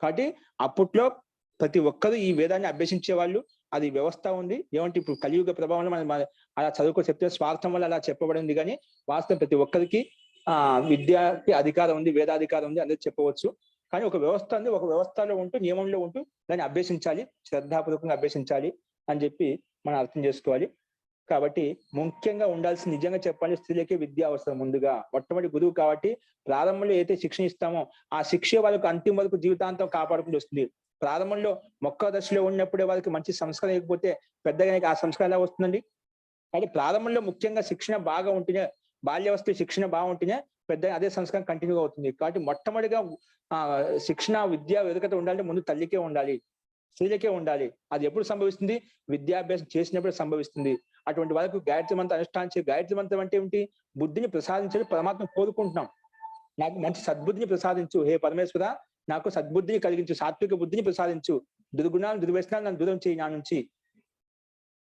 కాబట్టి అప్పట్లో ప్రతి ఒక్కరు ఈ వేదాన్ని అభ్యసించే వాళ్ళు, అది వ్యవస్థ ఉంది. ఏమంటే ఇప్పుడు కలియుగ ప్రభావంలో మనం అలా చెప్తే స్వార్థం వల్ల అలా చెప్పబడింది. కానీ వాస్తవం ప్రతి ఒక్కరికి విద్యకి అధికారం ఉంది, వేదాధికారం ఉంది, అందరూ చెప్పవచ్చు. కానీ ఒక వ్యవస్థ ఉంది, ఒక వ్యవస్థలో ఉంటూ నియమంలో ఉంటూ దాన్ని అభ్యసించాలి, శ్రద్ధాపూర్వకంగా అభ్యసించాలి అని చెప్పి మనం అర్థం చేసుకోవాలి. కాబట్టి ముఖ్యంగా ఉండాల్సిన, నిజంగా చెప్పాలి, స్త్రీలకే విద్య అవసరం. ముందుగా మొట్టమొదటి గురువు కాబట్టి ప్రారంభంలో ఏదైతే శిక్షణ ఇస్తామో ఆ శిక్ష వాళ్ళకు అంతిమ వరకు జీవితాంతం కాపాడుకుంటూ వస్తుంది. ప్రారంభంలో మొక్క దశలో ఉన్నప్పుడే వాళ్ళకి మంచి సంస్కారం లేకపోతే పెద్దగా ఆ సంస్కారం ఎలా వస్తుందండి? కాబట్టి ప్రారంభంలో ముఖ్యంగా శిక్షణ బాగా ఉంటేనే, బాల్యావస్థ శిక్షణ బాగుంటేనే పెద్ద అదే సంస్కారం కంటిన్యూగా అవుతుంది. కాబట్టి మొట్టమొదటిగా శిక్షణ విద్య వెదకత ఉండాలంటే ముందు తల్లికే ఉండాలి, స్త్రీలకే ఉండాలి. అది ఎప్పుడు సంభవిస్తుంది? విద్యాభ్యాసం చేసినప్పుడు సంభవిస్తుంది. అటువంటి వాళ్ళకు గాయత్రి మంత్రం అనుష్ఠానించే, గాయత్రి మంత్రం అంటే ఏమిటి? బుద్ధిని ప్రసాదించడం పరమాత్మ కోరుకుంటున్నాం. నాకు మంచి సద్బుద్ధిని ప్రసాదించు హే పరమేశ్వర, నాకు సద్బుద్ధిని కలిగించు, సాత్విక బుద్ధిని ప్రసాదించు, దుర్గుణాలు దుర్వ్యసనాలు నన్ను దూరం చేయి, నా నుంచి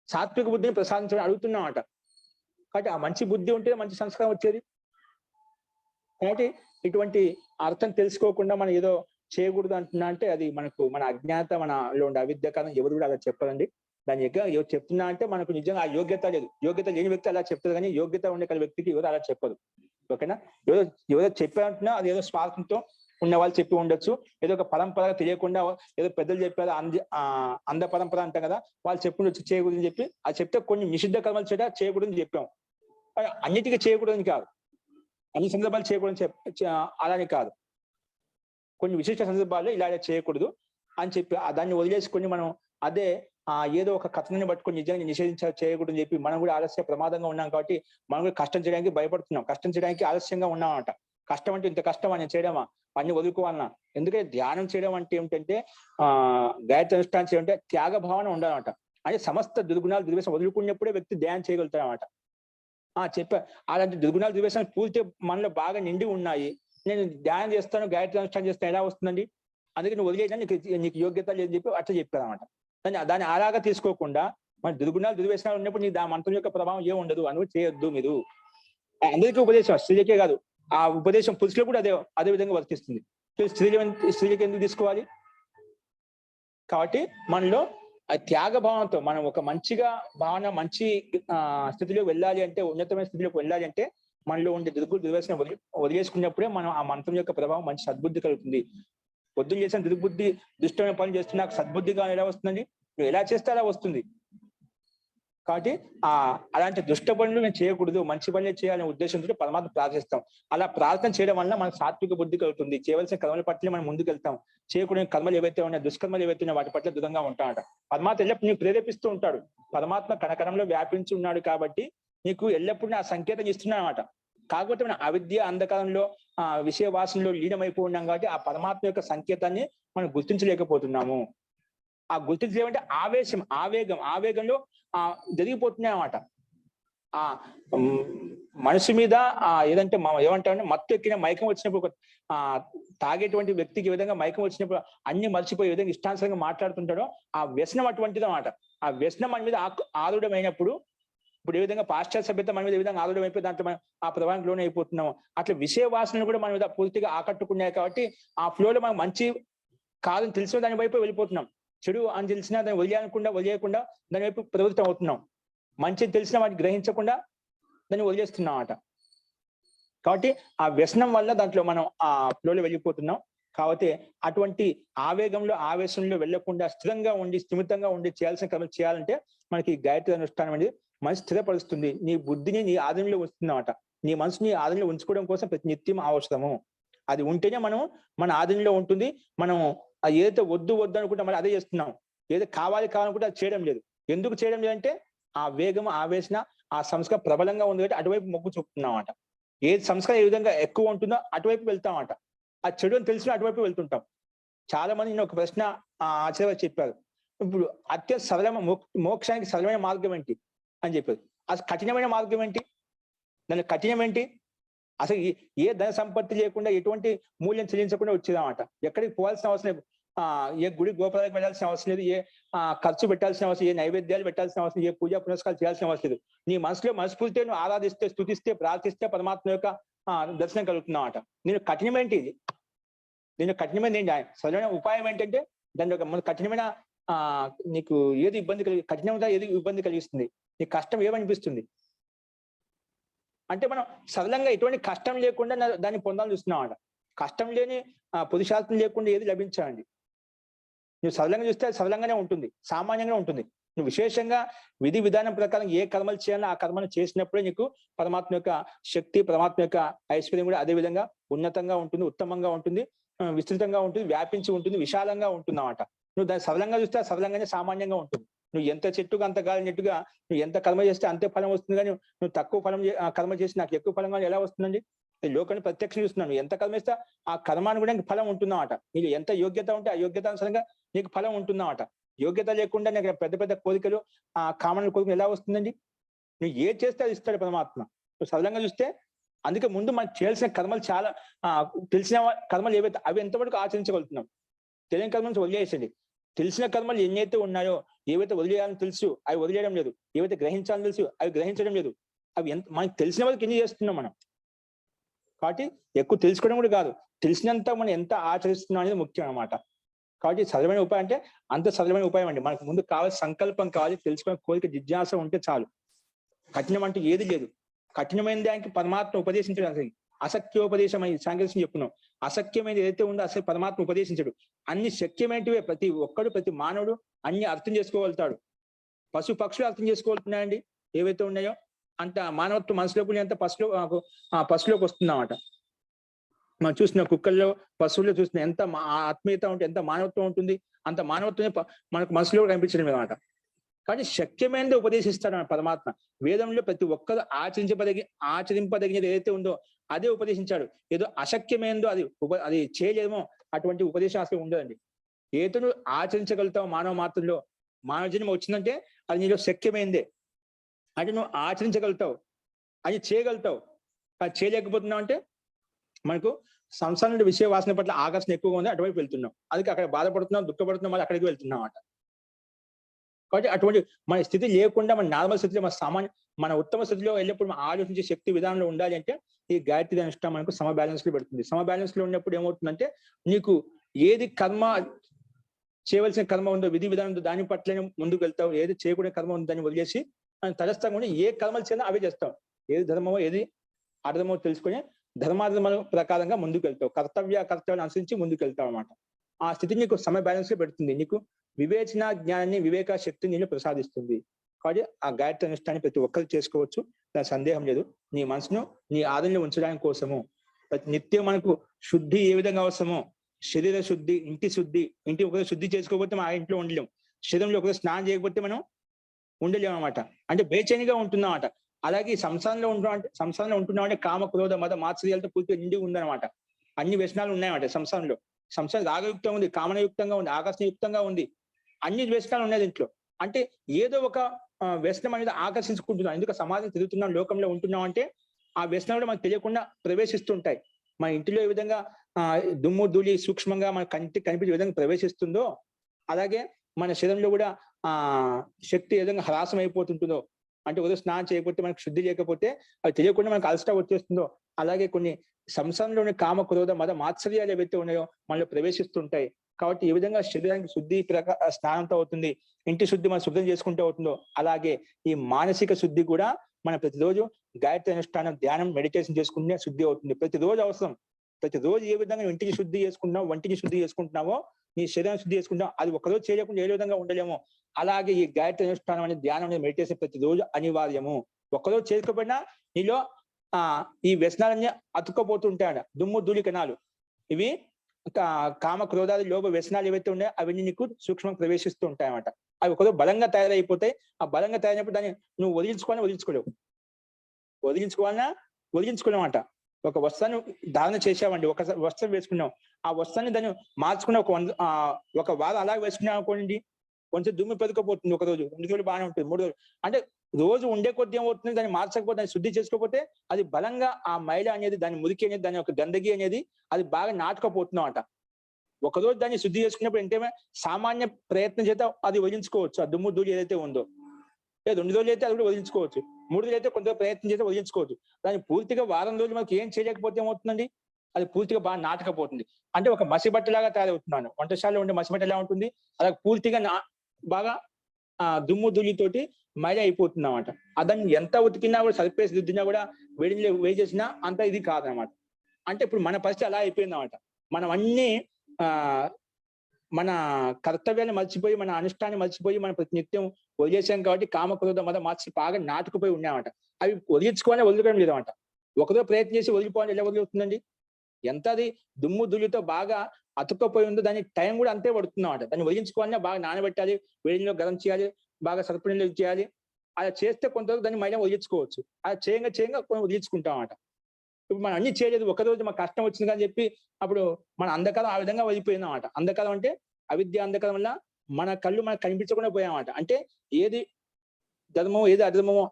సాత్విక బుద్ధిని ప్రసాదించడం అడుగుతున్నామట. కాబట్టి ఆ మంచి బుద్ధి ఉంటే మంచి సంస్కారం వచ్చేది. కాబట్టి ఇటువంటి అర్థం తెలుసుకోకుండా మనం ఏదో చేయకూడదు అంటున్నా అంటే అది మన అజ్ఞాత, మనలో ఉండే అవిద్య కారణం. ఎవరు కూడా అలా చెప్పరండి. దాని ఎవరు చెప్తున్నా అంటే మనకు నిజంగా ఆ యోగ్యత లేదు. యోగ్యత లేని వ్యక్తి అలా చెప్తారు, కానీ యోగ్యత ఉండే వ్యక్తికి ఎవరు అలా చెప్పరు. ఓకేనా? ఎవరో చెప్పారంటున్నా అది ఏదో స్వార్థంతో ఉన్న వాళ్ళు చెప్పి ఉండొచ్చు. ఏదో ఒక పరంపరగా తెలియకుండా ఏదో పెద్దలు చెప్పారు, అంధ పరంపర అంటాం కదా, వాళ్ళు చెప్పుండొచ్చు చేయకూడదని చెప్పి. అది చెప్తే కొన్ని నిషిద్ధ కర్మలు చేయకూడదని చెప్పాం. అన్నిటికీ చేయకూడదని కాదు, అన్ని సందర్భాలు చేయకూడదని అలానే కాదు. కొన్ని విశిష్ట సందర్భాల్లో ఇలా చేయకూడదు అని చెప్పి దాన్ని వదిలేసుకొని మనం అదే ఏదో ఒక కథనాన్ని పట్టుకొని నిజంగా చేయకూడదని చెప్పి మనం కూడా ఆలస్య ప్రమాదంగా ఉన్నాం. కాబట్టి మనం కూడా కష్టం చేయడానికి భయపడుతున్నాం, కష్టం చేయడానికి ఆలస్యంగా ఉన్నామన్నమాట. కష్టం అంటే ఇంత కష్టమా నేను చేయడమా, అన్ని వదులుకోవాలన్నా? ఎందుకంటే ధ్యానం చేయడం అంటే ఏమిటంటే గాయత్రి అనుష్ఠానం చేయడం అంటే త్యాగ భావన ఉండాలన్నమాట. అంటే సమస్త దుర్గుణాలు దుర్వ్యసనం వదులుకున్నప్పుడే వ్యక్తి ధ్యానం చేయగలుగుతాడన్నమాట. అలాంటి దుర్గుణాలు దుర్వ్యసనాలు పూర్తి మనలో బాగా నిండి ఉన్నాయి. నేను ధ్యానం చేస్తాను, గాయత్రి అనుష్ఠానం చేస్తాను, ఎలా వస్తుందండి? అందుకే నువ్వు వదిలేదా, నీకు యోగ్యత లేదని చెప్పి అట్లా చెప్పారన్నమాట. దాన్ని అలాగా తీసుకోకుండా మన దుర్గుణాలు దుర్వ్యసనాలు ఉన్నప్పుడు నీ మంత్రం యొక్క ప్రభావం ఏం ఉండదు, అనువు చేయొద్దు. మీరు అందరికీ ఉపదేశం, స్త్రీలకే కాదు, ఆ ఉపదేశం పురుషులకు కూడా అదే విధంగా వర్తిస్తుంది. స్త్రీలకు ఎందుకు తీసుకోవాలి? కాబట్టి మనలో ఆ త్యాగ భావంతో మనం ఒక మంచిగా భావన, మంచి స్థితిలో వెళ్ళాలి అంటే, ఉన్నతమైన స్థితిలోకి వెళ్ళాలి అంటే మనలో ఉండే దుర్వ్యసనం వదిలేసుకున్నప్పుడే మనం ఆ మంత్రం యొక్క ప్రభావం మంచి సద్బుద్ధి కలుగుతుంది. పొద్దున్న చేసిన దుర్బుద్ధి, దుష్టమైన పని చేస్తే నాకు సద్బుద్ధిగా ఎలా వస్తుందండి? నువ్వు ఎలా చేస్తే అలా వస్తుంది. కాబట్టి అలాంటి దుష్ట పనులు నేను చేయకూడదు, మంచి పనులే చేయాలనే ఉద్దేశంతో పరమాత్మ ప్రార్థిస్తాం. అలా ప్రార్థన చేయడం వల్ల మనకు సాత్విక బుద్ధి కలుగుతుంది. చేయవలసిన కర్మల పట్ల మనం ముందుకు వెళ్తాం. చేయకూడని కర్మలు ఏవైతే ఉన్నాయో, దుష్కర్మలు ఏవైతే ఉన్నాయో వాటి పట్ల దూరంగా ఉంటాడట. పరమాత్మ ఎల్లప్పుడు నీకు ప్రేరేపిస్తూ ఉంటాడు. పరమాత్మ కణకణంలో వ్యాపించి ఉన్నాడు కాబట్టి నీకు ఎల్లప్పుడూ ఆ సంకేతం ఇస్తున్నాడు అన్నమాట. కాకపోతే మన అవిద్య అంధకారంలో విషయ వాసనలో లీనమైపోయి ఉన్నాం కాబట్టి ఆ పరమాత్మ యొక్క సంకేతాన్ని మనం గుర్తించలేకపోతున్నాము. ఆ గుర్తించలేమంటే ఆవేశం, ఆవేగంలో జరిగిపోతున్నాయి అన్నమాట. ఆ మనసు మీద ఏదంటే ఏమంటారంటే మత్తు ఎక్కిన మైకం వచ్చినప్పుడు, తాగేటువంటి వ్యక్తికి ఏ విధంగా మైకం వచ్చినప్పుడు అన్ని మర్చిపోయి ఏ విధంగా ఇష్టానుసరంగా మాట్లాడుతుంటాడో ఆ వ్యసనం అటువంటిది అన్నమాట. ఆ వ్యసనం మన మీద ఆరుడమైనప్పుడు, ఇప్పుడు ఏ విధంగా పాశ్చాత్య సభ్యత మన మీద ఏ విధంగా ఆరుడం అయిపోయి దాంట్లో మనం ఆ ప్రభావానికి లోనే అయిపోతున్నాము, అట్లా విషయ వాసనలు కూడా మన మీద పూర్తిగా ఆకట్టుకున్నాయి. కాబట్టి ఆ ఫ్లోలో మనం మంచి కాదని తెలిసిన దాని వైపు వెళ్ళిపోతున్నాం. చెడు అని తెలిసినా దాన్ని వదిలేయకుండా దాని వైపు ప్రవృత్తం అవుతున్నాం. మంచి తెలిసిన వాటిని గ్రహించకుండా దాన్ని వదిలేస్తున్నాం అన్నమాట. కాబట్టి ఆ వ్యసనం వల్ల దాంట్లో మనం ఆ ఫ్లోలో వెళ్ళిపోతున్నాం. కాబట్టి అటువంటి ఆవేశంలో వెళ్లకుండా స్థిరంగా ఉండి, స్థిమితంగా ఉండి చేయాల్సిన కర్మలు చేయాలంటే మనకి గాయత్రి అనుష్ఠానం అనేది మనసు స్థిరపరుస్తుంది. నీ బుద్ధిని నీ ఆధీనంలో ఉంచుతుందన్నమాట. నీ మనసుని ఆధీనంలో ఉంచుకోవడం కోసం ప్రతి నిత్యం అవసరము. అది ఉంటేనే మనం మన ఆధీనంలో ఉంటుంది. మనం ఏదైతే వద్దు అనుకుంటే మళ్ళీ అదే చేస్తున్నాం. ఏదో కావాలనుకుంటే అది చేయడం లేదు. ఎందుకు చేయడం లేదంటే ఆ వేగం, ఆవేశన, ఆ సంస్కారం ప్రబలంగా ఉంది కాబట్టి అటువైపు మొగ్గు చూపుతున్నాం అన్నమాట. ఏ సంస్కారం ఏ విధంగా ఎక్కువ ఉంటుందో అటువైపు వెళ్తామన్నమాట. ఆ చెడు అని తెలిసిన అటువైపు వెళ్తుంటాం. చాలా మంది నేను ఒక ప్రశ్న ఆచార్య చెప్పారు. ఇప్పుడు అత్యంత సరళమైన మోక్షానికి సరళమైన మార్గం ఏంటి అని చెప్పారు. అసలు కఠినమైన మార్గం ఏంటి? దాని కఠినం ఏంటి? అసలు ఏ ధన సంపత్తి లేకుండా, ఎటువంటి మూల్యం చెల్లించకుండా వచ్చేదన్నమాట. ఎక్కడికి పోవాల్సిన అవసరం లేదు. ఏ గుడి గోపురాలకు వెళ్ళాల్సిన అవసరం లేదు. ఏ ఖర్చు పెట్టాల్సిన అవసరం, ఏ నైవేద్యాలు పెట్టాల్సిన అవసరం, ఏ పూజా పునస్కారాలు చేయాల్సిన అవసరం లేదు. నీ మనసులో మనస్ఫూర్తిగా నువ్వు ఆరాధిస్తే, స్తుతిస్తే, ప్రార్థిస్తే పరమాత్మ యొక్క దర్శనం కలుగుతుందన్నమాట. నేను కఠినం ఏంటి? నేను కఠినమైన ఏంటి? సరైన ఉపాయం ఏంటంటే దాని యొక్క కఠినమైన నీకు ఏది కఠినంగా ఏది ఇబ్బంది కలిగిస్తుంది, నీకు కష్టం ఏమనిపిస్తుంది అంటే మనం సరళంగా ఎటువంటి కష్టం లేకుండా దాన్ని పొందాలని చూస్తున్నాం. కష్టం లేని పురుషార్థం లేకుండా ఏది లభించాలండి. నువ్వు సరళంగా చూస్తే అది సరళంగానే ఉంటుంది, సామాన్యంగా ఉంటుంది. నువ్వు విశేషంగా విధి విధానం ప్రకారం ఏ కర్మలు చేయాలో ఆ కర్మను చేసినప్పుడే నీకు పరమాత్మ యొక్క శక్తి, పరమాత్మ యొక్క ఐశ్వర్యం కూడా అదే విధంగా ఉన్నతంగా ఉంటుంది, ఉత్తమంగా ఉంటుంది, విస్తృతంగా ఉంటుంది, వ్యాపించి ఉంటుంది, విశాలంగా ఉంటుంది అన్నమాట. నువ్వు దాన్ని సరళంగా చూస్తే సరళంగానే సామాన్యంగా ఉంటుంది. నువ్వు ఎంత చెట్టుగా అంత గాలినట్టుగా నువ్వు ఎంత కర్మ చేస్తే అంతే ఫలం వస్తుంది. కానీ నువ్వు తక్కువ ఫలం కర్మ చేసి నాకు ఎక్కువ ఫలం కానీ ఎలా వస్తుందండి? లోకాన్ని ప్రత్యక్షం చూస్తున్నాను. ఎంత కర్మ ఇస్తే ఆ కర్మాన్ని కూడా నీకు ఫలం ఉంటుందన్నమాట. నీకు ఎంత యోగ్యత ఉంటే ఆ యోగ్యత అనుసారంగా నీకు ఫలం ఉంటుందన్నమాట. యోగ్యత లేకుండా నీకు పెద్ద పెద్ద కోరికలు, కామన్ కోరికలు ఎలా వస్తుందండి? నువ్వు ఏది చేస్తే అది ఇస్తాడు పరమాత్మ. నువ్వు సరళంగా చూస్తే అందుకే ముందు మనకు చేయాల్సిన కర్మలు చాలా తెలిసిన కర్మలు ఏవైతే అవి ఎంతవరకు ఆచరించగలుగుతున్నాం. తెలియని కర్మ నుంచి వదిలేసేది. తెలిసిన కర్మలు ఎన్నైతే ఉన్నాయో, ఏవైతే వదిలేయాలని తెలుసు అవి వదిలేయడం లేదు, ఏవైతే గ్రహించాలని తెలుసు అవి గ్రహించడం లేదు. అవి మనకి తెలిసిన వాళ్ళకి ఎన్ని చేస్తున్నాం మనం. కాబట్టి ఎక్కువ తెలుసుకోవడం కూడా కాదు, తెలిసినంత మనం ఎంత ఆచరిస్తున్నాం అనేది ముఖ్యం అన్నమాట. కాబట్టి సరళమైన ఉపాయం అంటే అంత సరళమైన ఉపాయం అండి. మనకు ముందు కావాల్సిన సంకల్పం కావాలి, తెలుసుకునే కోరిక, జిజ్ఞాస ఉంటే చాలు. కఠినం అంటూ ఏది లేదు. కఠినమైన దానికి పరమాత్మ ఉపదేశించడం అసఖ్యోపదేశం అని సాంకేతికం చెప్పుకున్నాం. అసఖ్యమైనది ఏదైతే ఉందో అసలు పరమాత్మ ఉపదేశించడు. అన్ని శక్యమైనటివే ప్రతి ఒక్కడు, ప్రతి మానవుడు అన్ని అర్థం చేసుకోగలుగుతాడు. పశు పక్షులు అర్థం చేసుకోగలుగుతున్నాయండి ఏవైతే ఉన్నాయో అంత మానవత్వం మనసులోకి అంత పశులోకి వస్తుందన్నమాట. మనం చూసిన కుక్కల్లో, పశువుల్లో చూసిన ఎంత ఆత్మీయత ఉంటే, ఎంత మానవత్వం ఉంటుంది, అంత మానవత్వమే మనకు మనసులో కనిపించడం అనమాట. కానీ శక్యమైనది ఉపదేశిస్తాడు పరమాత్మ. వేదంలో ప్రతి ఒక్కరు ఆచరింపదగినది ఏదైతే ఉందో అదే ఉపదేశించాడు. ఏదో అశక్యమైనదో అది చేయలేమో అటువంటి ఉపదేశం అసలు ఉండదండి. ఏదో నువ్వు ఆచరించగలుగుతావు మానవ మాత్రంలో. మానవ జన్మ వచ్చిందంటే అది నీలో శక్యమైందే. అంటే నువ్వు ఆచరించగలుగుతావు, అది చేయగలుగుతావు. అది చేయలేకపోతున్నావు అంటే మనకు సంసారం విషయ వాసన పట్ల ఆకర్షణ ఎక్కువగా ఉంది, అటువైపు వెళ్తున్నాం. అందుకే అక్కడ బాధపడుతున్నాం, దుఃఖపడుతున్నాం, మళ్ళీ అక్కడికి వెళ్తున్నాం అన్నమాట. కాబట్టి అటువంటి మన స్థితి లేకుండా మన నార్మల్ స్థితిలో మన ఉత్తమ స్థితిలో వెళ్ళినప్పుడు మనం ఆలోచించే శక్తి విధానంలో ఉండాలి అంటే ఈ గాయత్రి అనుష్ఠానం మనకు సమ బ్యాలెన్స్ లో పెడుతుంది. సమ బ్యాలెన్స్ లో ఉన్నప్పుడు ఏమవుతుందంటే నీకు ఏది కర్మ చేయవలసిన కర్మ ఉందో విధి విధానం ఉందో దాని పట్లనే ముందుకు వెళ్తావు. ఏది చేయకూడని కర్మ ఉందో దాన్ని వదిలేసి తటస్థంగా ఉండి ఏ కర్మలు చేయాలో అవే చేస్తాం. ఏది ధర్మమో ఏది అర్థమో తెలుసుకొని ధర్మాధర్మాల ప్రకారంగా ముందుకు వెళ్తావు. కర్తవ్యాన్ని అనుసరించి ముందుకు వెళ్తావు అనమాట. ఆ స్థితి నీకు సమ బ్యాలెన్స్ లో పెడుతుంది. నీకు వివేచన జ్ఞానాన్ని వివేక శక్తిని నేను ప్రసాదిస్తుంది. కాబట్టి ఆ గాయత్రి అనుష్ఠాన్ని ప్రతి ఒక్కరు చేసుకోవచ్చు, దాని సందేహం లేదు. నీ మనసును నీ ఆదరణలో ఉంచడానికి కోసము ప్రతి నిత్యం మనకు శుద్ధి ఏ విధంగా అవసరమో శరీర శుద్ధి, ఇంటి ఒకరు శుద్ధి చేసుకోకపోతే మనం ఆ ఇంట్లో ఉండలేము. శరీరంలో ఒకరు స్నానం చేయకపోతే మనం ఉండలేము అనమాట. అంటే బేచైనిగా ఉంటున్నాం అన్నమాట. అలాగే సంసారంలో ఉంటున్నాం అంటే కామ క్రోధ మద మాత్సర్యాలతో పూర్తిగా నిండి ఉందన్నమాట. అన్ని వ్యసనాలు ఉన్నాయన్నమాట సంసారంలో. సంసారం రాగయుక్తంగా ఉంది, కామనయుక్తంగా ఉంది, ఆకర్షణయుక్తంగా ఉంది, అన్ని వ్యసనాలు ఉన్నాయి దీంట్లో. అంటే ఏదో ఒక వ్యసనం అనేది ఆకర్షించుకుంటున్నాం. ఎందుకు సమాజం తిరుగుతున్నాం, లోకంలో ఉంటున్నాం అంటే ఆ వ్యసనాలు మనకు తెలియకుండా ప్రవేశిస్తుంటాయి. మన ఇంటిలో ఏ విధంగా దుమ్ము ధూళి సూక్ష్మంగా మన కంటికి కనిపించే విధంగా ప్రవేశిస్తుందో అలాగే మన శరీరంలో కూడా శక్తి ఏ విధంగా హ్రాసం అయిపోతుంటుందో, అంటే ఉదయం స్నానం చేయకపోతే మనకు శుద్ధి లేకపోతే అది తెలియకుండా మనకు అలసట వచ్చేస్తుందో అలాగే కొన్ని సంసారంలోని కామ క్రోధ మద మాత్సర్యాలు ఏవైతే ఉన్నాయో మనలో ప్రవేశిస్తుంటాయి. కాబట్టి ఏ విధంగా శరీరానికి శుద్ధి స్నానంతో అవుతుంది, ఇంటి శుద్ధి మనం శుద్ధం చేసుకుంటూ అవుతుందో అలాగే ఈ మానసిక శుద్ధి కూడా మనం ప్రతిరోజు గాయత్రి అనుష్ఠానం, ధ్యానం, మెడిటేషన్ చేసుకుంటే శుద్ధి అవుతుంది. ప్రతిరోజు అవసరం. ప్రతిరోజు ఏ విధంగా ఇంటికి శుద్ధి చేసుకుంటున్నావు, వంటికి శుద్ధి చేసుకుంటున్నావో నీ శరీరాన్ని శుద్ధి చేసుకుంటావు. అది ఒకరోజు చేయకుండా ఏ విధంగా ఉండలేమో అలాగే ఈ గాయత్రి అనుష్ఠానం అనేది, ధ్యానం అనేది, మెడిటేషన్ ప్రతిరోజు అనివార్యము. ఒకరోజు చేసుకోకపోయినా నీలో ఈ వ్యసనాలన్నీ అతుక్కపోతుంటాయట. దుమ్ము ధూళి కణాలు ఇవి కామ క్రోధాలు లోభ వ్యసనాలు ఏవైతే ఉన్నాయో అవన్నీ నీకు సూక్ష్మంగా ప్రవేశిస్తూ ఉంటాయన్నమాట. అవి ఒకరోజు బలంగా తయారైపోతాయి. ఆ బలంగా తయారైనప్పుడు దాన్ని నువ్వు వదిలించుకోవాలన్నా వదిలించుకోలేమంట. ఒక వస్త్రాన్ని ధారణ చేసావండి, ఒక వస్త్రం వేసుకున్నాం, ఆ వస్త్రాన్ని దాన్ని మార్చుకున్న ఒక వారం అలాగే వేసుకున్నాం అనుకోండి, కొంచెం దుమ్ము పెరుకపోతుంది. ఒక రోజు 2 రోజులు బాగానే ఉంటుంది, 3 రోజులు అంటే రోజు ఉండే కొద్ది ఏమవుతుంది, దాన్ని మార్చకపోతే, దాన్ని శుద్ధి చేసుకోకపోతే అది బలంగా ఆ మైల అనేది, దాని మురికి అనేది, దాని యొక్క గందగి అనేది అది బాగా నాటుకపోతున్నాం అంట. ఒకరోజు దాన్ని శుద్ధి చేసుకున్నప్పుడు ఏంటంటే సామాన్య ప్రయత్నం చేత అది వదిలించుకోవచ్చు. ఆ దుమ్ము ధూళి ఏదైతే ఉందో 2 రోజులు అయితే అది కూడా వదిలించుకోవచ్చు, 3 రోజులు అయితే కొంత ప్రయత్నం చేస్తే వదిలించుకోవచ్చు. దాన్ని పూర్తిగా వారం రోజులు మనకి ఏం చేయలేకపోతే ఏమవుతుందండి, అది పూర్తిగా బాగా నాటకపోతుంది. అంటే ఒక మసిబట్టలాగా తయారవుతున్నాను. వంటశాలలో ఉండే మసిబట్ట ఎలా ఉంటుంది అలా పూర్తిగా బాగా దుమ్ము ధూళితోటి మైల అయిపోతుంది అన్నమాట. దాన్ని ఎంత ఉతికినా కూడా సరిపేసి రుద్దినా కూడా వేడి చేసినా అంత ఇది కాదనమాట. అంటే ఇప్పుడు మన పరిస్థితి అలా అయిపోయింది అన్నమాట. మనం అన్ని మన కర్తవ్యాన్ని మర్చిపోయి, మన అనుష్ఠాన్ని మర్చిపోయి, మన ప్రతి నిత్యం వదిలేసాం కాబట్టి కామక్రోధ మద మార్చి బాగా నాటుకుపోయి ఉన్నాయన్నమాట. అవి వదిలించుకోవాలని వదిలిపోవడం లేదన్నమాట. ఒకదో ప్రయత్నం చేసి వదిలిపోవాలని ఎలా వదిలిపోతుందండి? ఎంత అది దుమ్ము ధూళితో బాగా అతుక్కపోయి ఉందో దానికి టైం కూడా అంతే పడుతుంది అన్నమాట. దాన్ని వదిలించుకోవాలన్నా బాగా నానబెట్టాలి, వేడిలో గరం చేయాలి, బాగా సర్పణీలో చేయాలి. అలా చేస్తే కొంతవరకు దాన్ని మైనా వదిలించుకోవచ్చు. అలా చేయంగా కొన్ని వదిలించుకుంటాం అన్నమాట. ఇప్పుడు మనం అన్ని చేయలేదు, ఒకరోజు మాకు కష్టం వచ్చింది అని చెప్పి అప్పుడు మన అంధకారం ఆ విధంగా వదిలిపోయింది అన్నమాట. అంధకారం అంటే అవిద్య అంధకారం వల్ల మన కళ్ళు మనకు కనిపించకుండా పోయామన్నమాట. అంటే ఏది ధర్మమో ఏది అధర్మమో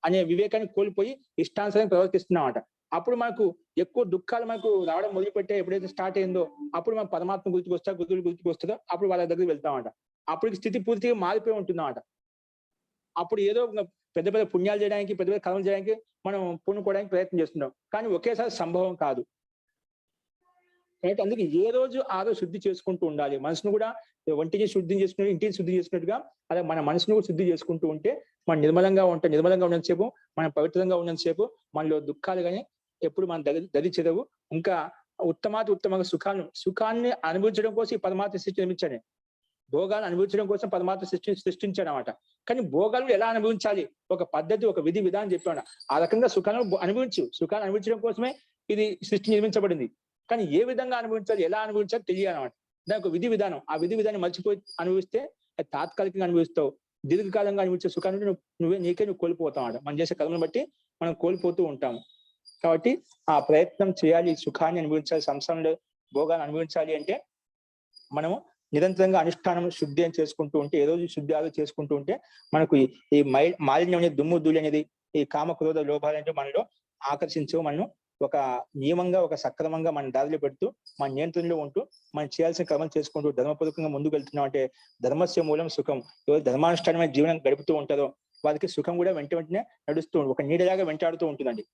అనే వివేకాన్ని కోల్పోయి ఇష్టానుసారంగా ప్రవర్తిస్తున్నామన్నమాట. అప్పుడు మనకు ఎక్కువ దుఃఖాలు మనకు రావడం మొదలుపెట్టే ఎప్పుడైతే స్టార్ట్ అయిందో అప్పుడు మనం పరమాత్మ గుర్తుకు వస్తా, గురువుల గుర్తుకు వస్తుందో అప్పుడు వాళ్ళ దగ్గరికి వెళ్తామన్నమాట. అప్పుడు స్థితి పూర్తిగా మారిపోయి ఉంటుందన్నమాట. అప్పుడు ఏదో పెద్ద పెద్ద పుణ్యాలు చేయడానికి, పెద్ద పెద్ద కర్మలు చేయడానికి మనం పూనుకోవడానికి ప్రయత్నం చేస్తున్నాం, కానీ ఒకేసారి సంభవం కాదు. అందుకే ఏ రోజు ఆ రోజు శుద్ధి చేసుకుంటూ ఉండాలి. మనసును కూడా ఒంటికి శుద్ధి చేసుకుని, ఇంటిని శుద్ధి చేసుకున్నట్టుగా అలా మన మనసును కూడా శుద్ధి చేసుకుంటూ ఉంటే మనం నిర్మలంగా ఉన్నంతసేపు, మనం పవిత్రంగా ఉన్నంతసేపు మనలో దుఃఖాలు కానీ ఎప్పుడు మన దరి చెదవు. ఇంకా ఉత్తమంగా సుఖాన్ని అనుభవించడం కోసం ఈ పరమాత్మ సృష్టి నిర్మించాడు. భోగాలను అనుభవించడం కోసం పరమాత్మ సృష్టించాడు అనమాట. కానీ భోగాలను ఎలా అనుభవించాలి, ఒక పద్ధతి, ఒక విధి విధానం చెప్పాడు. ఆ రకంగా సుఖాలను అనుభవించడం కోసమే ఇది సృష్టి నిర్మించబడింది. కానీ ఏ విధంగా అనుభవించాలి, ఎలా అనుభవించాలి తెలియాలన్నమాట. దానికి ఒక విధి విధానం. ఆ విధి విధానం మర్చిపోయి అనుభవిస్తే అది తాత్కాలికంగా అనుభవిస్తావు. దీర్ఘకాలంగా అనుభవించే సుఖాన్ని నువ్వు కోల్పోతావు అన్నమాట. మనం చేసే కర్మను బట్టి మనం కోల్పోతూ ఉంటాము. కాబట్టి ఆ ప్రయత్నం చేయాలి, సుఖాన్ని అనుభవించాలి, సంసారంలో భోగాన్ని అనుభవించాలి అంటే మనము నిరంతరంగా అనుష్ఠానం శుద్ధి అని చేసుకుంటూ ఉంటే, ఏ రోజు శుద్ధి ఆలో చేసుకుంటూ ఉంటే మనకు ఈ మాలిన్యం అనేది, దుమ్ము ధూళి అనేది, ఈ కామ క్రోధ లోభాలు అంటే మనలో ఆకర్షించవు, మనం ఒక నియమంగా ఒక సక్రమంగా మన దారిలో పెడుతూ మన నియంత్రణలో ఉంటూ మనం చేయాల్సిన కర్మలు చేసుకుంటూ ధర్మపూర్వకంగా ముందుకు వెళ్తున్నాం అంటే ధర్మస్య మూలం సుఖం. ఎవరు ధర్మానుష్ఠానమైన జీవనం గడుపుతూ ఉంటారో వారికి సుఖం కూడా వెంటనే నడుస్తూ ఒక నీడలాగా వెంటాడుతూ ఉంటుందండి.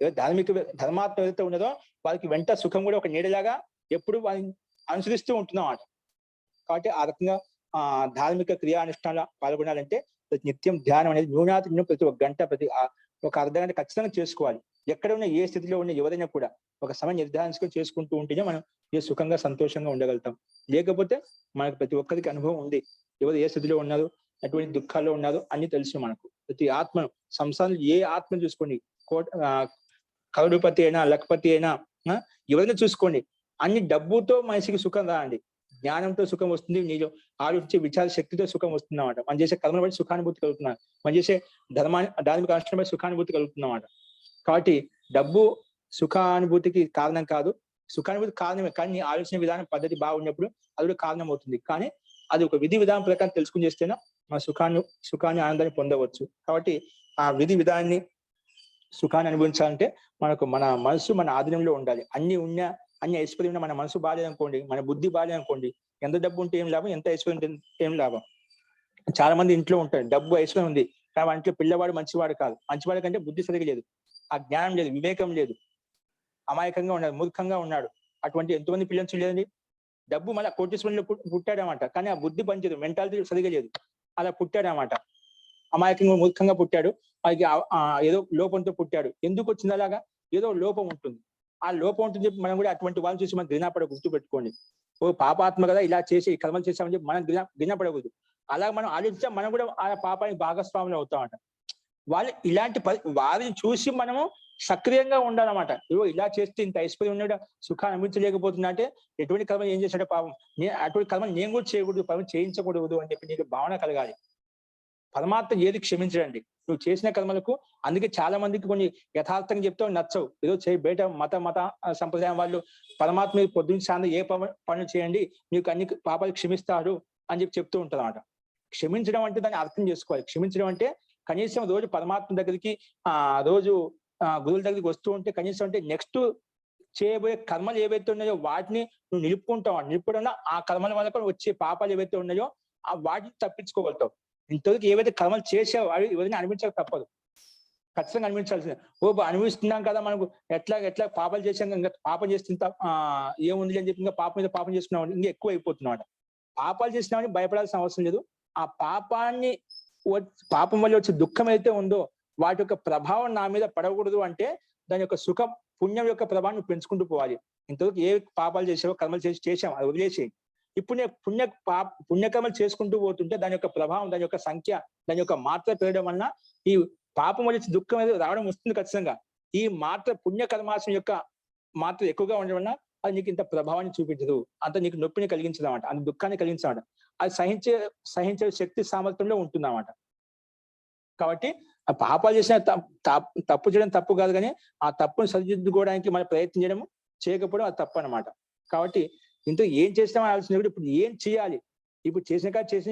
ఎవరు ధర్మాత్మ ఏదైతే ఉన్నదో వారికి వెంట సుఖం కూడా ఒక నీడలాగా ఎప్పుడు వారిని అనుసరిస్తూ ఉంటున్నమాట. కాబట్టి ఆ రకంగా ధార్మిక క్రియానుష్ఠానాలు పాల్గొనాలంటే ప్రతి నిత్యం ధ్యానం అనేది న్యూనాతి ప్రతి ఒక గంట ప్రతి ఒక అర్ధగంట ఖచ్చితంగా చేసుకోవాలి. ఎక్కడ ఉన్న ఏ స్థితిలో ఉన్న ఎవరైనా కూడా ఒక సమయం నిర్ధారించుకొని చేసుకుంటూ ఉంటేనే మనం ఏ సుఖంగా సంతోషంగా ఉండగలుగుతాం. లేకపోతే మనకు ప్రతి ఒక్కరికి అనుభవం ఉంది, ఎవరు ఏ స్థితిలో ఉన్నారు, ఎటువంటి దుఃఖాల్లో ఉన్నారు అన్ని తెలుసు మనకు. ప్రతి ఆత్మను సంసారం ఏ ఆత్మను చూసుకోండి, కరోడుపతి అయినా లఖపతి అయినా ఎవరైనా చూసుకోండి, అన్ని డబ్బుతో మనిషికి సుఖం రాండి, జ్ఞానంతో సుఖం వస్తుంది, నీలో ఆలోచించే విచార శక్తితో సుఖం వస్తుంది అన్నమాట. మనం చేసే కర్మను బట్టి సుఖానుభూతి కలుగుతున్నాం, మనం చేసే ధార్మిక అనుష్ఠానం బట్టి సుఖానుభూతి కలుగుతున్నమాట. కాబట్టి డబ్బు సుఖానుభూతికి కారణం కాదు, సుఖానుభూతి కారణమే, కానీ నీ ఆలోచన విధానం పద్ధతి బాగున్నప్పుడు అది కూడా కారణం అవుతుంది. కానీ అది ఒక విధి విధానం ప్రకారం తెలుసుకుని చేస్తేనే మన సుఖాన్ని ఆనందాన్ని పొందవచ్చు. కాబట్టి ఆ విధి విధానాన్ని సుఖాన్ని అనుభవించాలంటే మన మనసు మన ఆధీనంలో ఉండాలి. అన్ని ఐశ్వర్యం మన మనసు బాగాలేదనుకోండి, మన బుద్ధి బాగాలేదనుకోండి, ఎంత డబ్బు ఉంటే ఏం లాభం, ఎంత ఐశ్వర్యం ఉంటే ఏం లాభం. చాలా మంది ఇంట్లో ఉంటారు, డబ్బు ఐశ్వర్యం ఉంది, కానీ ఇంట్లో పిల్లవాడు మంచివాడు కాదు. మంచివాడి కంటే బుద్ధి సరిగా లేదు, ఆ జ్ఞానం లేదు, వివేకం లేదు, అమాయకంగా ఉన్నాడు, మూర్ఖంగా ఉన్నాడు. అటువంటి ఎంతోమంది పిల్లలు చూడలేదండి. డబ్బు మళ్ళీ కోటీశ్వరులు పుట్టాడనమాట, కానీ ఆ బుద్ధి పనిచేయదు, మెంటాలిటీ సరిగా లేదు, అలా పుట్టాడనమాట. అమాయకంగా మూర్ఖంగా పుట్టాడు, అది ఏదో లోపంతో పుట్టాడు. ఎందుకు వచ్చింది అలాగా? ఏదో లోపం ఉంటుంది. ఆ లోపం ఉంటుంది చెప్పి మనం కూడా అటువంటి వాళ్ళని చూసి మనం ఘృణపడ గుర్తు పెట్టుకోండి. ఓ పాపాత్మ కదా ఇలా చేసి ఈ కర్మలు చేసామని చెప్పి మనం ఘృణపడకూడదు. అలా మనం ఆలోచించా మనం కూడా ఆ పాపానికి భాగస్వాములు అవుతామట. వాళ్ళు ఇలాంటి వారిని చూసి మనము సక్రియంగా ఉండాలన్నమాట. ఇవో ఇలా చేస్తే ఇంత ఐశ్వర్యం ఉన్నాడు, సుఖాన్ని అనుభవించలేకపోతున్నా అంటే ఎటువంటి కర్మ ఏం చేశాడు పాపం, అటువంటి కర్మలు నేను కూడా చేయకూడదు, పాపం చేయించకూడదు అని చెప్పి నీకు భావన కలగాలి. పరమాత్మ ఏది క్షమించడండి నువ్వు చేసిన కర్మలకు. అందుకే చాలా మందికి కొన్ని యథార్థంగా చెప్తే నచ్చవు. ఏదో బయట మత సంప్రదాయం వాళ్ళు పరమాత్మ పొద్దున్న సాయంత్రం ఏ పనులు చేయండి మీకు అన్ని పాపాలు క్షమిస్తాడు అని చెప్పి చెప్తూ ఉంటారు అన్నమాట. క్షమించడం అంటే దాన్ని అర్థం చేసుకోవాలి. క్షమించడం అంటే కనీసం రోజు పరమాత్మ దగ్గరికి రోజు గురువుల దగ్గరికి వస్తూ ఉంటే కనీసం అంటే నెక్స్ట్ చేయబోయే కర్మలు ఏవైతే ఉన్నాయో వాటిని నువ్వు నిలుపుకుంటావు. నిలుపుకోవడం ఆ కర్మల వల్ల వచ్చే పాపాలు ఏవైతే ఉన్నాయో వాటిని తప్పించుకోగలుగుతావు. ఇంతవరకు ఏవైతే కర్మలు చేసావో అవి ఎవరైనా అనిపించక తప్పదు, ఖచ్చితంగా అనిపించాల్సిందే. అనుభవిస్తున్నాం కదా, మనకు ఎట్లా పాపాలు చేసాం, ఇంకా పాపం చేస్తుంటా ఏముంది అని చెప్పి ఇంకా పాపం మీద పాపం చేస్తున్నాం, ఇంకా ఎక్కువ అయిపోతున్నాడు. పాపాలు చేసినామని భయపడాల్సిన అవసరం లేదు. ఆ పాపం వల్ల వచ్చే దుఃఖం అయితే ఉందో వాటి యొక్క ప్రభావం నా మీద పడకూడదు అంటే దాని యొక్క సుఖం పుణ్యం యొక్క ప్రభావాన్ని పెంచుకుంటూ పోవాలి. ఇంతవరకు ఏ పాపాలు చేసావో కర్మలు చేసాం అది వదిలేసి ఇప్పుడు నేను పుణ్యకర్మలు చేసుకుంటూ పోతుంటే దాని యొక్క ప్రభావం, దాని యొక్క సంఖ్య, దాని యొక్క మాత్ర పెరగడం వలన ఈ పాపం వల్ల దుఃఖం అనేది రావడం వస్తుంది ఖచ్చితంగా. ఈ పుణ్యకర్మాశం యొక్క మాత్ర ఎక్కువగా ఉండడం వలన అది నీకు ఇంత ప్రభావాన్ని చూపించదు, అంత నీకు నొప్పిని కలిగించదన్నమాట, అంత దుఃఖాన్ని కలిగించదన్నమాట. అది సహించే శక్తి సామర్థ్యంలో ఉంటుందన్నమాట. కాబట్టి ఆ పాపాలు చేసిన తప్పు చేయడం తప్పు కాదు, కానీ ఆ తప్పును సరిదిద్దుకోవడానికి మనం ప్రయత్నం చేయకపోవడం అది తప్పు అనమాట. కాబట్టి ఇంట్లో ఏం చేసినామో ఆలోచన ఇప్పుడు ఏం చేయాలి, ఇప్పుడు చేసిన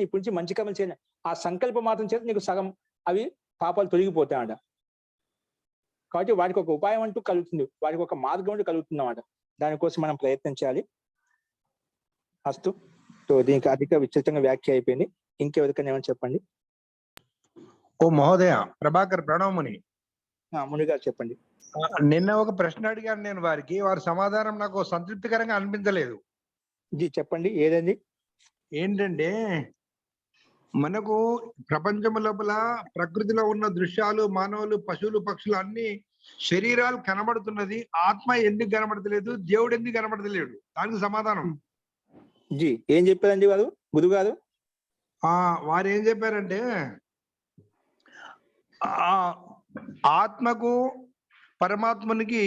ఇప్పటి నుంచి మంచి కర్మలు చేయాలి, ఆ సంకల్పం మాత్రం చేస్తే నీకు సగం అవి పాపాలు తొలగిపోతాయన్నమాట. కాబట్టి వాటికి ఒక ఉపాయం అంటూ కలుగుతుంది, వాటికి ఒక మార్గం అంటూ కలుగుతుంది అన్నమాట. దానికోసం మనం ప్రయత్నం చేయాలి. అస్తు. దీనికి అధిక విస్తృతంగా వ్యాఖ్య అయిపోయింది. ఇంకెవరికైనా ఏమని చెప్పండి. ఓ మహోదయ, ప్రభాకర్ ప్రణవముని. ముని గారు చెప్పండి. నిన్న ఒక ప్రశ్న అడిగాను నేను వారికి, వారి సమాధానం నాకు సంతృప్తికరంగా అనిపించలేదు. చెప్పండి, ఏదండి? ఏంటంటే మనకు ప్రపంచం లోపల ప్రకృతిలో ఉన్న దృశ్యాలు, మానవులు, పశువులు, పక్షులు అన్ని శరీరాలు కనబడుతున్నది, ఆత్మ ఎందుకు కనబడతలేదు, దేవుడు ఎందుకు కనబడతలేడు, దానికి సమాధానం ఏం చెప్పారండి వారు గురువు గారు? వారు ఏం చెప్పారంటే ఆత్మకు పరమాత్మనికి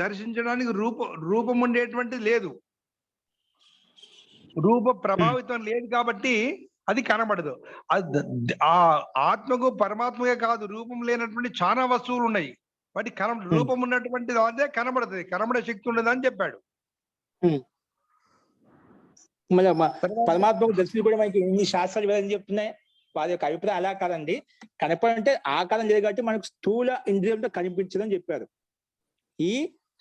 దర్శించడానికి రూపం ఉండేటువంటిది లేదు, రూప ప్రభావితం లేదు, కాబట్టి అది కనబడదు. ఆ ఆత్మకు పరమాత్మగా కాదు, రూపం లేనటువంటి చాలా వస్తువులు ఉన్నాయి, వాటి రూపం ఉన్నటువంటిది అదే కనబడుతుంది, కనబడే శక్తి ఉండదు అని చెప్పాడు. మళ్ళీ పరమాత్మకు దర్శనం కూడా మనకి ఎన్ని శాస్త్రాలు ఏం చెప్తున్నాయి, వారి యొక్క అభిప్రాయం అలా కాదండి. కనపడంటే ఆకారం లేదు కాబట్టి మనకు స్థూల ఇంద్రియంతో కనిపించదని చెప్పారు. ఈ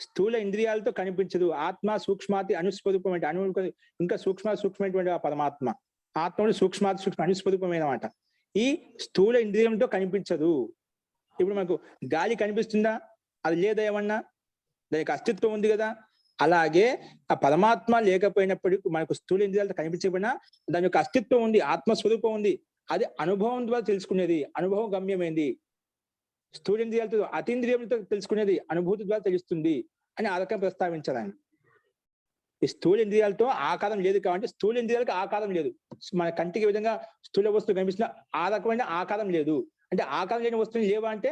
స్థూల ఇంద్రియాలతో కనిపించదు. ఆత్మ సూక్ష్మాతి అనుస్వరూపం అంటే ఇంకా సూక్ష్మమైనటువంటి ఆ పరమాత్మ. ఆత్మ సూక్ష్మాతి సూక్ష్మ అనుస్వరూపమైన మాట. ఈ స్థూల ఇంద్రియంతో కనిపించదు. ఇప్పుడు మనకు గాలి కనిపిస్తుందా? అది లేదా ఏమన్నా? దానికి అస్తిత్వం ఉంది కదా. అలాగే ఆ పరమాత్మ లేకపోయినప్పటికీ మనకు స్థూల ఇంద్రియాలతో కనిపించకపోయినా దాని యొక్క అస్తిత్వం ఉంది, ఆత్మస్వరూపం ఉంది. అది అనుభవం ద్వారా తెలుసుకునేది, అనుభవం గమ్యమైంది. స్థూల ఇంద్రియాలతో అతీంద్రియాలతో తెలుసుకునేది అనుభూతి ద్వారా తెలుస్తుంది అని ఆ రకంగా ప్రస్తావించారు ఆయన. ఈ స్థూల ఇంద్రియాలతో ఆకారం లేదు కాబట్టి స్థూల ఇంద్రియాలకు ఆకారం లేదు. మన కంటికి విధంగా స్థూల వస్తువు కనిపిస్తున్న ఆ రకమైన ఆకారం లేదు. అంటే ఆకారం లేని వస్తువులు లేవా అంటే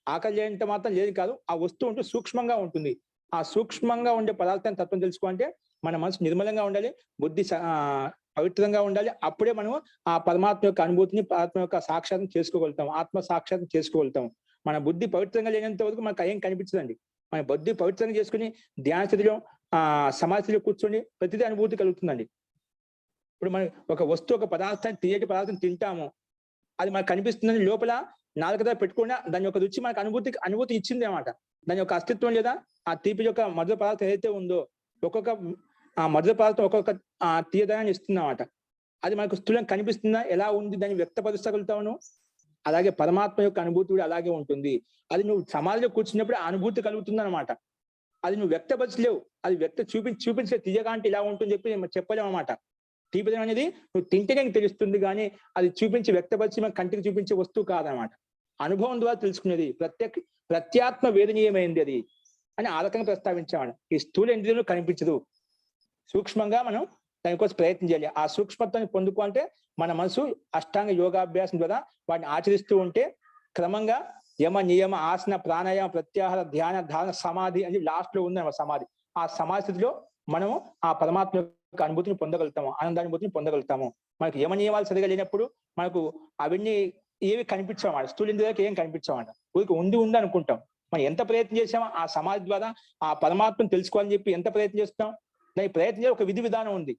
ఆకారం లేనంత మాత్రం లేదు కాదు. ఆ వస్తువు ఉంటూ సూక్ష్మంగా ఉంటుంది. ఆ సూక్ష్మంగా ఉండే పదార్థాన్ని తత్వం తెలుసుకోవాలంటే మన మనసు నిర్మలంగా ఉండాలి, బుద్ధి పవిత్రంగా ఉండాలి. అప్పుడే మనం ఆ పరమాత్మ యొక్క అనుభూతిని, పరమాత్మ యొక్క సాక్షాత్తం చేసుకోగలుగుతాం, ఆత్మ సాక్షాత్తం చేసుకోగలుగుతాం. మన బుద్ధి పవిత్రంగా లేనంత వరకు మనకు ఏం కనిపించదండి. మన బుద్ధి పవిత్రంగా చేసుకుని ధ్యాన స్థితిలో సమాధిలో కూర్చొని ప్రతిదీ అనుభూతి కలుగుతుందండి. ఇప్పుడు మనం ఒక వస్తువు, ఒక పదార్థాన్ని, తీయటి పదార్థం తింటాము, అది మనకు కనిపిస్తుందని లోపల నాలుగు దగ్గర పెట్టుకున్నా దాని యొక్క రుచి మనకు అనుభూతి ఇచ్చింది అన్నమాట. దాని యొక్క అస్తిత్వం లేదా ఆ తీపి యొక్క మధుర పదార్థం ఏదైతే ఉందో ఒక్కొక్క ఆ మధుర పదార్థం ఒక్కొక్క తీయదనాన్ని ఇస్తుంది అన్నమాట. అది మనకు స్థూలంగా కనిపిస్తుందా? ఎలా ఉంది దాన్ని వ్యక్తపరచగలుగుతాను. అలాగే పరమాత్మ యొక్క అనుభూతి కూడా అలాగే ఉంటుంది. అది నువ్వు సమాధిలో కూర్చున్నప్పుడు ఆ అనుభూతి కలుగుతుంది అనమాట. అది నువ్వు వ్యక్తపరచలేవు. అది చూపించే తీయగా అంటే ఇలా ఉంటుంది చెప్పి చెప్పలేము అనమాట. తీపిదనం అనేది నువ్వు తింటేనే తెలుస్తుంది, కానీ అది చూపించి వ్యక్తపరిచి మన కంటికి చూపించే వస్తువు కాదనమాట. అనుభవం ద్వారా తెలుసుకునేది, ప్రత్యాత్మ వేదనీయమైంది అది అని ఆ రకంగా ప్రస్తావించామని. ఈ స్థూల ఇంద్రియంలో కనిపించదు. సూక్ష్మంగా మనం దానికోసం ప్రయత్నం చేయాలి. ఆ సూక్ష్మత్వాన్ని పొందుకోవాలంటే మన మనసు అష్టాంగ యోగాభ్యాసం ద్వారా వాటిని ఆచరిస్తూ ఉంటే క్రమంగా యమ నియమ ఆసన ప్రాణాయామ ప్రత్యాహార ధ్యాన ధారణ సమాధి అని లాస్ట్ లో ఉంది సమాధి. ఆ సమాధి స్థితిలో మనము ఆ పరమాత్మ యొక్క అనుభూతిని పొందగలుగుతాము, ఆనందానుభూతిని పొందగలుగుతాము. మనకు యమ నియమాలు సరిగా లేనప్పుడు మనకు అవన్నీ ఏవి కనిపించామన్నమాట. స్థూల ఇంద్రియాలకు ఏం కనిపించామన్నమాట. ఊరికి ఉంది అనుకుంటాం. మనం ఎంత ప్రయత్నం చేసామో ఆ సమాధి ద్వారా ఆ పరమాత్మను తెలుసుకోవాలని చెప్పి ఎంత ప్రయత్నం చేస్తాం. దానికి ప్రయత్నం ఒక విధి విధానం ఉంది.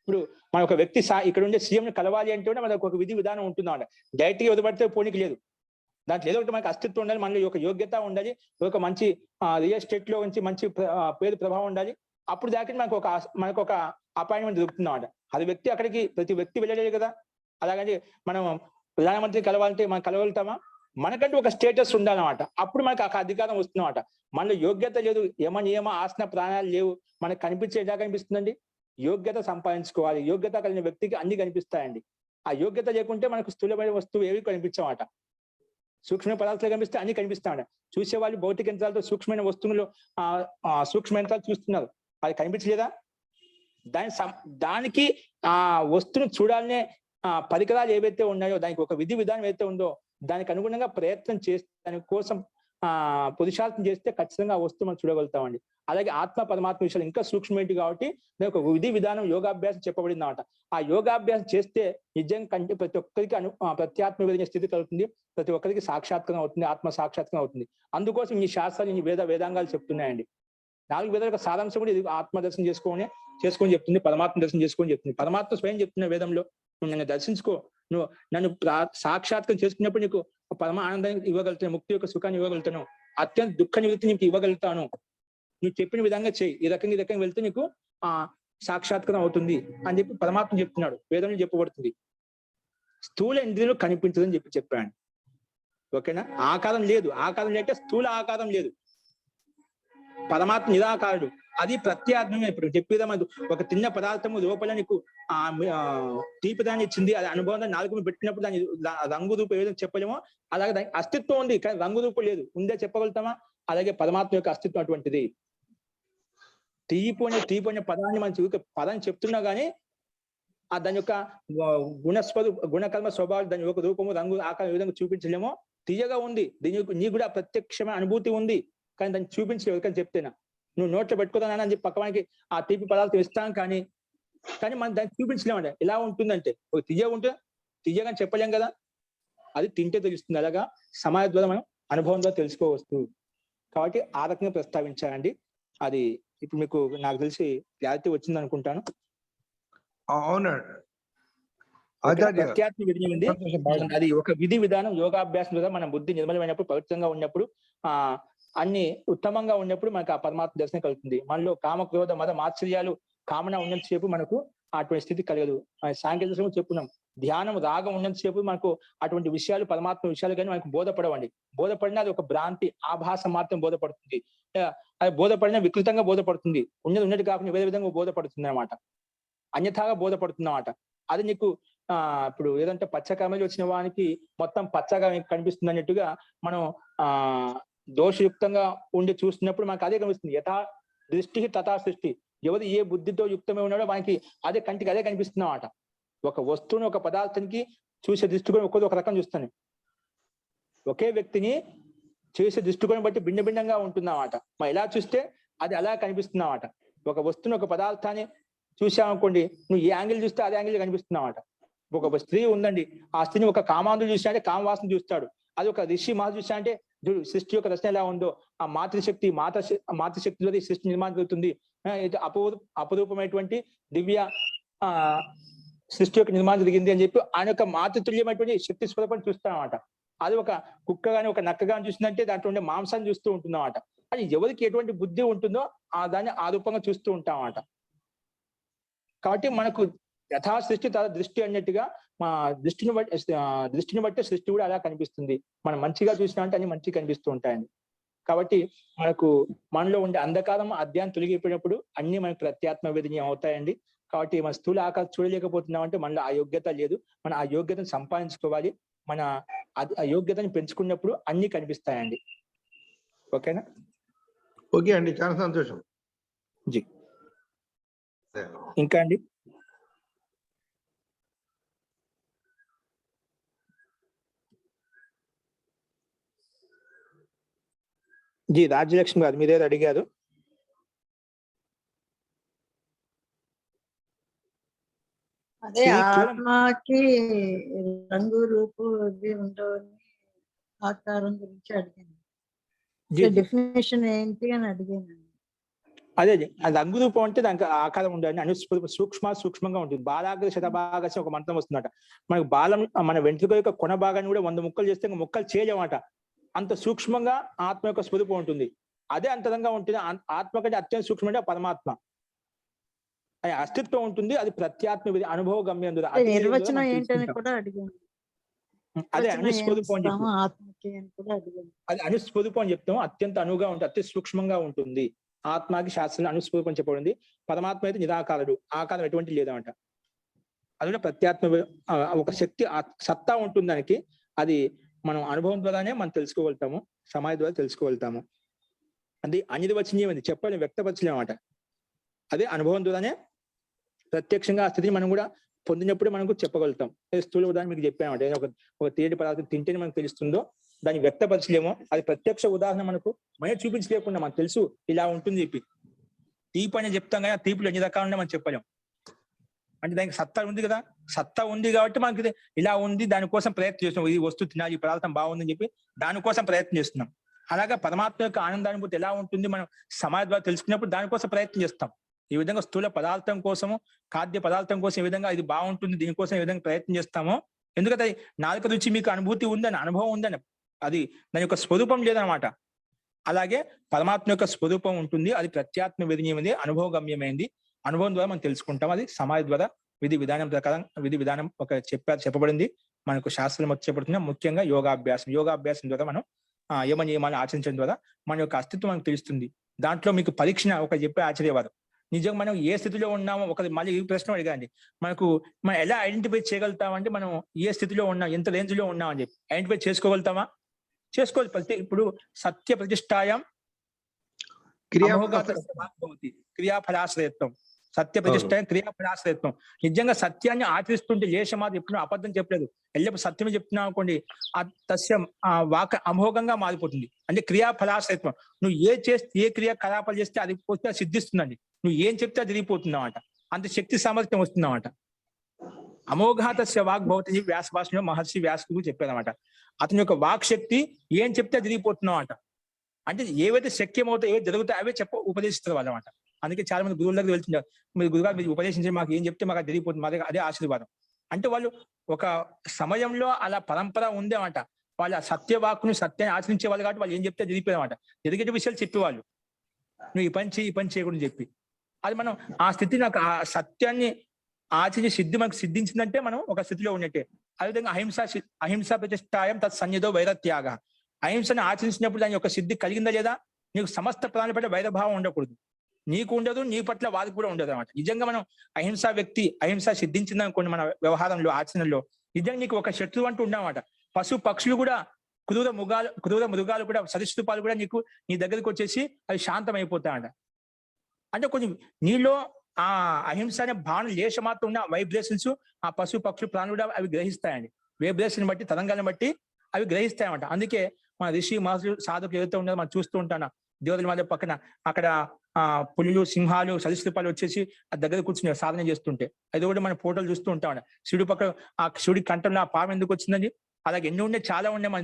ఇప్పుడు మన ఒక వ్యక్తి ఇక్కడ ఉండే సీఎంని కలవాలి అంటే కూడా మనకు ఒక విధి విధానం ఉంటుందన్నమాట. డైరెక్ట్ గా వదిలిపడితే పోనీకి లేదు. దాంట్లో ఏదో ఒకటి మనకి అస్తిత్వం ఉండాలి, మనలో ఒక యోగ్యత ఉండాలి, ఒక మంచి రియల్ ఎస్టేట్ లో మంచి పేరు ప్రభావం ఉండాలి. అప్పుడు దాకా మనకు ఒక అపాయింట్మెంట్ దొరుకుతుంది అన్నమాట. అది వ్యక్తి అక్కడికి ప్రతి వ్యక్తి వెళ్ళలేదు కదా. అలాగంటే మనం ప్రధానమంత్రి కలవాలంటే మనం కలవగలుగుతామా? మనకంటూ ఒక స్టేటస్ ఉండాలన్నమాట. అప్పుడు మనకు ఆ అధికారం వస్తుందన్నమాట. మనలో యోగ్యత లేదు, యమ నియమ ఆసన ప్రాణాలు లేవు, మనకు కనిపించే ఎలా కనిపిస్తుందండి? యోగ్యత సంపాదించుకోవాలి. యోగ్యత కలిగిన వ్యక్తికి అన్ని కనిపిస్తాయండి. ఆ యోగ్యత లేకుంటే మనకు స్థూలమైన వస్తువు ఏవి కనిపించమాట. సూక్ష్మ పదార్థాలు కనిపిస్తే అన్ని కనిపిస్తామంట. చూసేవాళ్ళు భౌతిక యంత్రాలతో సూక్ష్మమైన వస్తువులు సూక్ష్మ యంత్రాలు చూస్తున్నారు, అది కనిపించలేదా? దానికి ఆ వస్తువును చూడాలనే పరికరాలు ఏవైతే ఉన్నాయో, దానికి ఒక విధి విధానం ఏదైతే ఉందో దానికి అనుగుణంగా ప్రయత్నం చేస్తే, దానికోసం పురుషార్థం చేస్తే ఖచ్చితంగా ఆ వస్తువు మనం చూడగలుగుతామండి. అలాగే ఆత్మ పరమాత్మ విషయాలు ఇంకా సూక్ష్మమైనవి కాబట్టి దానికి ఒక విధి విధానం యోగాభ్యాసం చెప్పబడింది అన్నమాట. ఆ యోగాభ్యాసం చేస్తే నిజంగా కంటే ప్రతి ఒక్కరికి ప్రత్యాత్మ వేదన స్థితి కలుగుతుంది, ప్రతి ఒక్కరికి సాక్షాత్కారం అవుతుంది, ఆత్మ సాక్షాత్కారం అవుతుంది. అందుకోసం ఈ శాస్త్రాలు, ఈ వేదాంగాలు చెప్తున్నాయండి. 4 వేదాల యొక్క సారాంశం కూడా ఇది ఆత్మ దర్శనం చేసుకొని చెప్తుంది, పరమాత్మ దర్శనం చేసుకొని చెప్తుంది. పరమాత్మ స్వయం చెప్తున్న వేదంలో, నువ్వు నన్ను దర్శించుకో, నువ్వు నన్ను సాక్షాత్కారం చేసుకున్నప్పుడు నీకు పరమ ఆనందాన్ని ఇవ్వగలుగుతాను, ముక్తి యొక్క సుఖాన్ని ఇవ్వగలుగుతాను, అత్యంత దుఃఖ నివృత్తి నీకు ఇవ్వగలుగుతాను, నువ్వు చెప్పిన విధంగా చెయ్యి, ఈ రకంగా వెళ్తే నీకు సాక్షాత్కారం అవుతుంది అని చెప్పి పరమాత్మ చెప్తున్నాడు. వేదంలో చెప్పబడుతుంది. స్థూల ఇంద్రియాలు కనిపించదని చెప్పాను. ఓకేనా? ఆకారం లేదు. ఆకారం లేక స్థూల ఆకారం లేదు. పరమాత్మ నిరాకారుడు, అది ప్రత్యాత్మే. ఇప్పుడు చెప్పేదా, ఒక తిన్న పదార్థము లోపల నీకు తీపిదాన్ని ఇచ్చింది, అది అనుభవం నాలుగు పెట్టినప్పుడు దాని రంగు రూపం ఏదో చెప్పలేమో, అలాగే దానికి అస్తిత్వం ఉంది కానీ రంగు రూపం లేదు. ఉందే చెప్పగలుగుతామా? అలాగే పరమాత్మ యొక్క అస్తిత్వం అటువంటిది. తీపు అనే పదాన్ని మనం పదం చెప్తున్నా కానీ దాని యొక్క గుణకర్మ స్వభావం, దాని యొక్క రూపము, రంగు, ఆకారం ఏ విధంగా చూపించలేమో. తీయగా ఉంది, నీ కూడా ప్రత్యక్షమైన అనుభూతి ఉంది, కానీ దాన్ని చూపించలేవు. ఎవరికని చెప్తేనా నువ్వు నోట్లో పెట్టుకోదానని అని చెప్పి పక్కవానికి ఆ తీపి పదార్థం ఇస్తాం, కానీ మనం దాన్ని చూపించలేమంటే ఎలా ఉంటుందంటే, ఒక తీయగా చెప్పలేం కదా, అది తింటే తెలుస్తుంది. అలాగా సమాజం ద్వారా మనం అనుభవం ద్వారా తెలుసుకోవచ్చు. కాబట్టి ఆ రకంగా ప్రస్తావించాలండి. అది ఇప్పుడు మీకు నాకు తెలిసి క్లారిటీ వచ్చింది అనుకుంటాను. అవునండి. ప్రత్యాత్మ విధి ఉంది, అది ఒక విధి విధానం. యోగాభ్యాసం ద్వారా మన బుద్ధి నిర్మలమైనప్పుడు, పవిత్రంగా ఉన్నప్పుడు అన్ని ఉత్తమంగా ఉన్నప్పుడు మనకు ఆ పరమాత్మ దర్శనం కలుగుతుంది. మనలో కామ క్రోధ మద మాత్సర్యాలు కామన ఉన్నంతసేపు మనకు అటువంటి స్థితి కలగదు. సాంకేతిక దర్శనం చెప్పుకున్నాం, ధ్యానం రాగం ఉన్నంతసేపు మనకు అటువంటి విషయాలు పరమాత్మ విషయాలు కానీ మనకు బోధపడవండి. బోధపడినా అది ఒక భ్రాంతి ఆభాస మాత్రం బోధపడుతుంది. అది బోధపడినా వికృతంగా బోధపడుతుంది, ఉన్నది కాకుండా వేరే విధంగా బోధపడుతుంది అనమాట, అన్యథాగా బోధపడుతుంది అన్నమాట. అది నీకు ఇప్పుడు ఏదంటే పచ్చకమలి వచ్చిన వానికి మొత్తం పచ్చగా కనిపిస్తుంది అన్నట్టుగా మనం దోషయుక్తంగా ఉండి చూస్తున్నప్పుడు మనకు అదే కనిపిస్తుంది. యథా దృష్టి తథా సృష్టి, ఎవరు ఏ బుద్ధితో యుక్తమే ఉన్నాడో మనకి అదే కంటికి అదే కనిపిస్తుంది అన్నమాట. ఒక వస్తువుని ఒక పదార్థానికి చూసే దృష్టికోణం ఒక్కొక్క ఒక రకం చూస్తాను. ఒకే వ్యక్తిని చేసే దృష్టికోణం బట్టి భిన్న భిన్నంగా ఉంటుందన్నమాట. మనం ఎలా చూస్తే అది అలా కనిపిస్తుంది అన్నమాట. ఒక వస్తువుని ఒక పదార్థాన్ని చూసామనుకోండి, నువ్వు ఏ యాంగిల్ చూస్తే అదే యాంగిల్ కనిపిస్తుంది అన్నమాట. ఒక స్త్రీ ఉందండి, ఆ స్త్రీని ఒక కామాంధుడు చూసా అంటే కామవాసన చూస్తాడు. అది ఒక ఋషి మహర్షి చూసా అంటే సృష్టి యొక్క రచన ఎలా ఉందో ఆ మాతృశక్తిలో సృష్టి నిర్మాణం జరుగుతుంది. అపరూపమైనటువంటి దివ్య సృష్టి యొక్క నిర్మాణం జరిగింది అని చెప్పి ఆయన యొక్క మాతృతుల్యమైనటువంటి శక్తి స్వరూపాన్ని చూస్తాం అన్నమాట. అది ఒక కుక్క గాని ఒక నక్క గాని చూసిందంటే దాంట్లో ఉండే మాంసాన్ని చూస్తూ ఉంటుంది అన్నమాట. అది ఎవరికి ఎటువంటి బుద్ధి ఉంటుందో ఆ దాన్ని ఆ రూపంగా చూస్తూ ఉంటాం అన్నమాట. కాబట్టి మనకు యథా సృష్టి తథా దృష్టి అన్నట్టుగా మా దృష్టిని బట్టి సృష్టి కూడా అలా కనిపిస్తుంది. మనం మంచిగా చూసినా అంటే అన్ని మంచిగా కనిపిస్తూ ఉంటాయండి. కాబట్టి మనలో ఉండే అంధకారం అధ్యాయం తొలగిపోయినప్పుడు అన్ని మనకు ప్రత్యాత్మ వేదనీయం అవుతాయండి. కాబట్టి మన స్థూల ఆకారం చూడలేకపోతున్నాం అంటే మనలో ఆ యోగ్యత లేదు. మనం ఆ యోగ్యతను సంపాదించుకోవాలి. మన ఆ యోగ్యతను పెంచుకున్నప్పుడు అన్ని కనిపిస్తాయండి. ఓకేనా? ఓకే అండి, చాలా సంతోషం. జీ ఇంకా అండి? జీ రాజ్యలక్ష్మి గారు మీరేదో అడిగారు. అదే ఆత్మకి రంగు రూపు ఇవి ఉండవని ఆకారం గురించి అడిగాను. డెఫినేషన్ ఏంటి అని అడిగాను. అదే అది రంగు రూపం అంటే దానికి ఆకారం ఉండాలని సూక్ష్మంగా ఉంటుంది. బాలాగ్ర శతభాగం ఒక మంత్రం వస్తుందట. మనకు మన వెంట్రుక యొక్క కొన భాగాన్ని కూడా 100 ముక్కలు చేస్తే ముక్కలు చేయలేమట. అంత సూక్ష్మంగా ఆత్మ యొక్క స్వరూపం ఉంటుంది. అదే అంతరంగా ఉంటుంది. ఆత్మ కంటే అత్యంత సూక్ష్మ అంటే పరమాత్మ అస్తిత్వం ఉంటుంది. అది ప్రత్యాత్మ అనుభవ గమ్యం. నిర్వచనం ఏంటని కూడా అడిగాను. అదే అనుస్వరూపం అని చెప్తాం. అది అనుస్వరూపం అని చెప్తాం. అత్యంత అనువుగా ఉంటుంది, అత్యంత సూక్ష్మంగా ఉంటుంది. ఆత్మకి శాస్త్రంలో అనుస్వరూపం చెప్పబడింది. పరమాత్మ అయితే నిరాకారుడు, ఆకారం ఎటువంటి లేదన్నమాట. అది కూడా ప్రత్యాత్మ ఒక శక్తి సత్తా ఉంటుంది దానికి. అది మనం అనుభవం ద్వారానే మనం తెలుసుకోగలుగుతాము, సమాధి ద్వారా తెలుసుకోగలుగుతాము. అది అనిర్వచనీయమైంది, చెప్పలేము, వ్యక్తపరచలేమన్నమాట. అదే అనుభవం ద్వారానే ప్రత్యక్షంగా ఆ స్థితిని మనం కూడా పొందినప్పుడు మనకు చెప్పగలుగుతాం. స్థూల ఉదాహరణ మీకు చెప్పామంటే ఒక తేటి పదార్థం తింటేనే మనకు తెలుస్తుందో దాన్ని వ్యక్తపరచలేమో, అది ప్రత్యక్ష ఉదాహరణ మనం చూపించలేకుండా మనకు తెలుసు ఇలా ఉంటుంది చెప్పి. తీపి అని చెప్తాం కానీ ఆ తీపులు ఎన్ని రకాలు మనం చెప్పలేం. అంటే దానికి సత్తా ఉంది కదా, సత్తా ఉంది కాబట్టి మనకి ఇలా ఉంది, దానికోసం ప్రయత్నం చేస్తున్నాం. ఈ వస్తువు తినాలి, ఈ పదార్థం బాగుందని చెప్పి దానికోసం ప్రయత్నం చేస్తున్నాం. అలాగా పరమాత్మ యొక్క ఆనందానుభూతి ఎలా ఉంటుంది మనం సమాజం ద్వారా తెలుసుకున్నప్పుడు దానికోసం ప్రయత్నం చేస్తాం. ఈ విధంగా స్థూల పదార్థం కోసము, ఖాద్య పదార్థం కోసం ఈ విధంగా ఇది బాగుంటుంది దీనికోసం ఈ విధంగా ప్రయత్నం చేస్తామో, ఎందుకంటే నాలుక రుచి మీకు అనుభూతి ఉందని, అనుభవం ఉందని, అది దాని యొక్క స్వరూపం లేదనమాట. అలాగే పరమాత్మ యొక్క స్వరూపం ఉంటుంది. అది ప్రత్యాత్మ విధనీయమైంది, అనుభవ గమ్యమైంది. అనుభవం ద్వారా మనం తెలుసుకుంటాం. అది సమాధి ద్వారా విధి విధానం ప్రకారం ఒక చెప్పబడింది. మనకు శాస్త్రం చెప్పబడుతుంది. ముఖ్యంగా యోగాభ్యాసం ద్వారా మనం యమ నియమాలను ఆచరించడం ద్వారా మన యొక్క అస్తిత్వం మనకు తెలుస్తుంది. దాంట్లో మీకు పరీక్ష చెప్పే ఆశ్చర్యవాదం, నిజంగా మనం ఏ స్థితిలో ఉన్నామో మళ్ళీ ఈ ప్రశ్న అడిగాండి. మనం ఎలా ఐడెంటిఫై చేయగలుగుతామంటే మనం ఏ స్థితిలో ఉన్నాం, ఎంత రేంజ్ లో ఉన్నాం అని చెప్పి ఐడెంటిఫై చేసుకోగలుగుతామా? చేసుకోవాలి. ఇప్పుడు సత్య ప్రతిష్టాయం క్రియాఫలాశ్రయత్వం, సత్య ప్రతిష్టాయం క్రియాఫలాశ్రయత్వం. నిజంగా సత్యాన్ని ఆచరిస్తుంటే లేశమాది ఎప్పుడు అబద్ధం చెప్పలేదు, ఎల్లప్పుడు సత్యమే చెప్తున్నావు అనుకోండి, తస్య వాక్ అమోఘంగా మారిపోతుంది. అంటే క్రియాఫలాశ్రయత్వం. నువ్వు ఏ క్రియాకలాపాలు చేస్తే అది పోతే సిద్ధిస్తుందండి. నువ్వు ఏం చెప్తే అది తిరిగిపోతుందన్నమాట. అంత శక్తి సామర్థ్యం వస్తుందన్నమాట. అమోఘాతస్య వాక్ భవతి వ్యాస భాషలో మహర్షి వ్యాసుడు చెప్పారన్నమాట. అతని యొక్క వాక్ శక్తి ఏం చెప్తే అది తిరిగిపోతున్నావు అంట. అంటే ఏవైతే శక్యమవుతాయో ఏవైతే జరుగుతాయో అవే ఉపదేశిస్తారు వాళ్ళమాట. అందుకే చాలా మంది గురువుల దగ్గర వెళ్తున్నారు, మీరు గురుగారు మీరు ఉపదేశించి మాకు ఏం చెప్తే మాకు అది తిరిగిపోతుంది, అదే ఆశీర్వాదం. అంటే వాళ్ళు ఒక సమయంలో అలా పరంపర ఉంది అన్నమాట. వాళ్ళ సత్యవాక్కుని సత్యాన్ని ఆచరించే వాళ్ళు కాబట్టి వాళ్ళు ఏం చెప్తే జరిగిపోయేమాట. జరిగే విషయాలు చెప్పేవాళ్ళు, నువ్వు ఈ పని చేయి ఈ పని చేయకూడదు చెప్పి. అది మనం ఆ స్థితి, నాకు ఆ సత్యాన్ని ఆచరించే సిద్ధి మనకు సిద్ధించిందంటే మనం ఒక స్థితిలో ఉన్నట్టే. అదేవిధంగా అహింస ప్రతిష్టాయం తత్ సన్నిధో వైరత్యాగ. అహింసను ఆచరించినప్పుడు దాని యొక్క సిద్ధి కలిగిందా లేదా? నీకు సమస్త ప్రాణుల పట్ల వైరభావం ఉండకూడదు, నీకు ఉండదు, నీ పట్ల వారికి కూడా ఉండదు అనమాట. నిజంగా మనం అహింస సిద్ధించింది అనుకోండి మన వ్యవహారంలో ఆచరణలో, నిజంగా నీకు ఒక శత్రువు అంటూ ఉండమాట. పశు పక్షులు కూడా, క్రూర మృగాలు కూడా, సరీసృపాలు కూడా నీకు నీ దగ్గరికి వచ్చేసి అవి శాంతం అయిపోతాయంట. అంటే కొంచెం నీలో ఆ అహింస అనే భావన లేశ మాత్రం ఉన్న వైబ్రేషన్స్ ఆ పశు పక్షులు ప్రాణులు కూడా అవి గ్రహిస్తాయండి. వైబ్రేషన్ బట్టి, తరంగాలను బట్టి అవి గ్రహిస్తాయన్నమాట. అందుకే మన ఋషి మహర్షులు సాధకులు ఏదైతే ఉన్నారో మనం చూస్తూ ఉంటాను, దేవతల మధ్య పక్కన అక్కడ పులులు, సింహాలు, సరీసృపాలు వచ్చేసి ఆ దగ్గర కూర్చుని సాధన చేస్తుంటే అది కూడా మన ఫోటోలు చూస్తూ ఉంటాం. శివుడి పక్క ఆ శివుడి కంఠంలో ఆ పాము ఎందుకు వచ్చిందని, అలాగే ఎన్ని ఉన్నాయి, చాలా ఉన్నాయి మన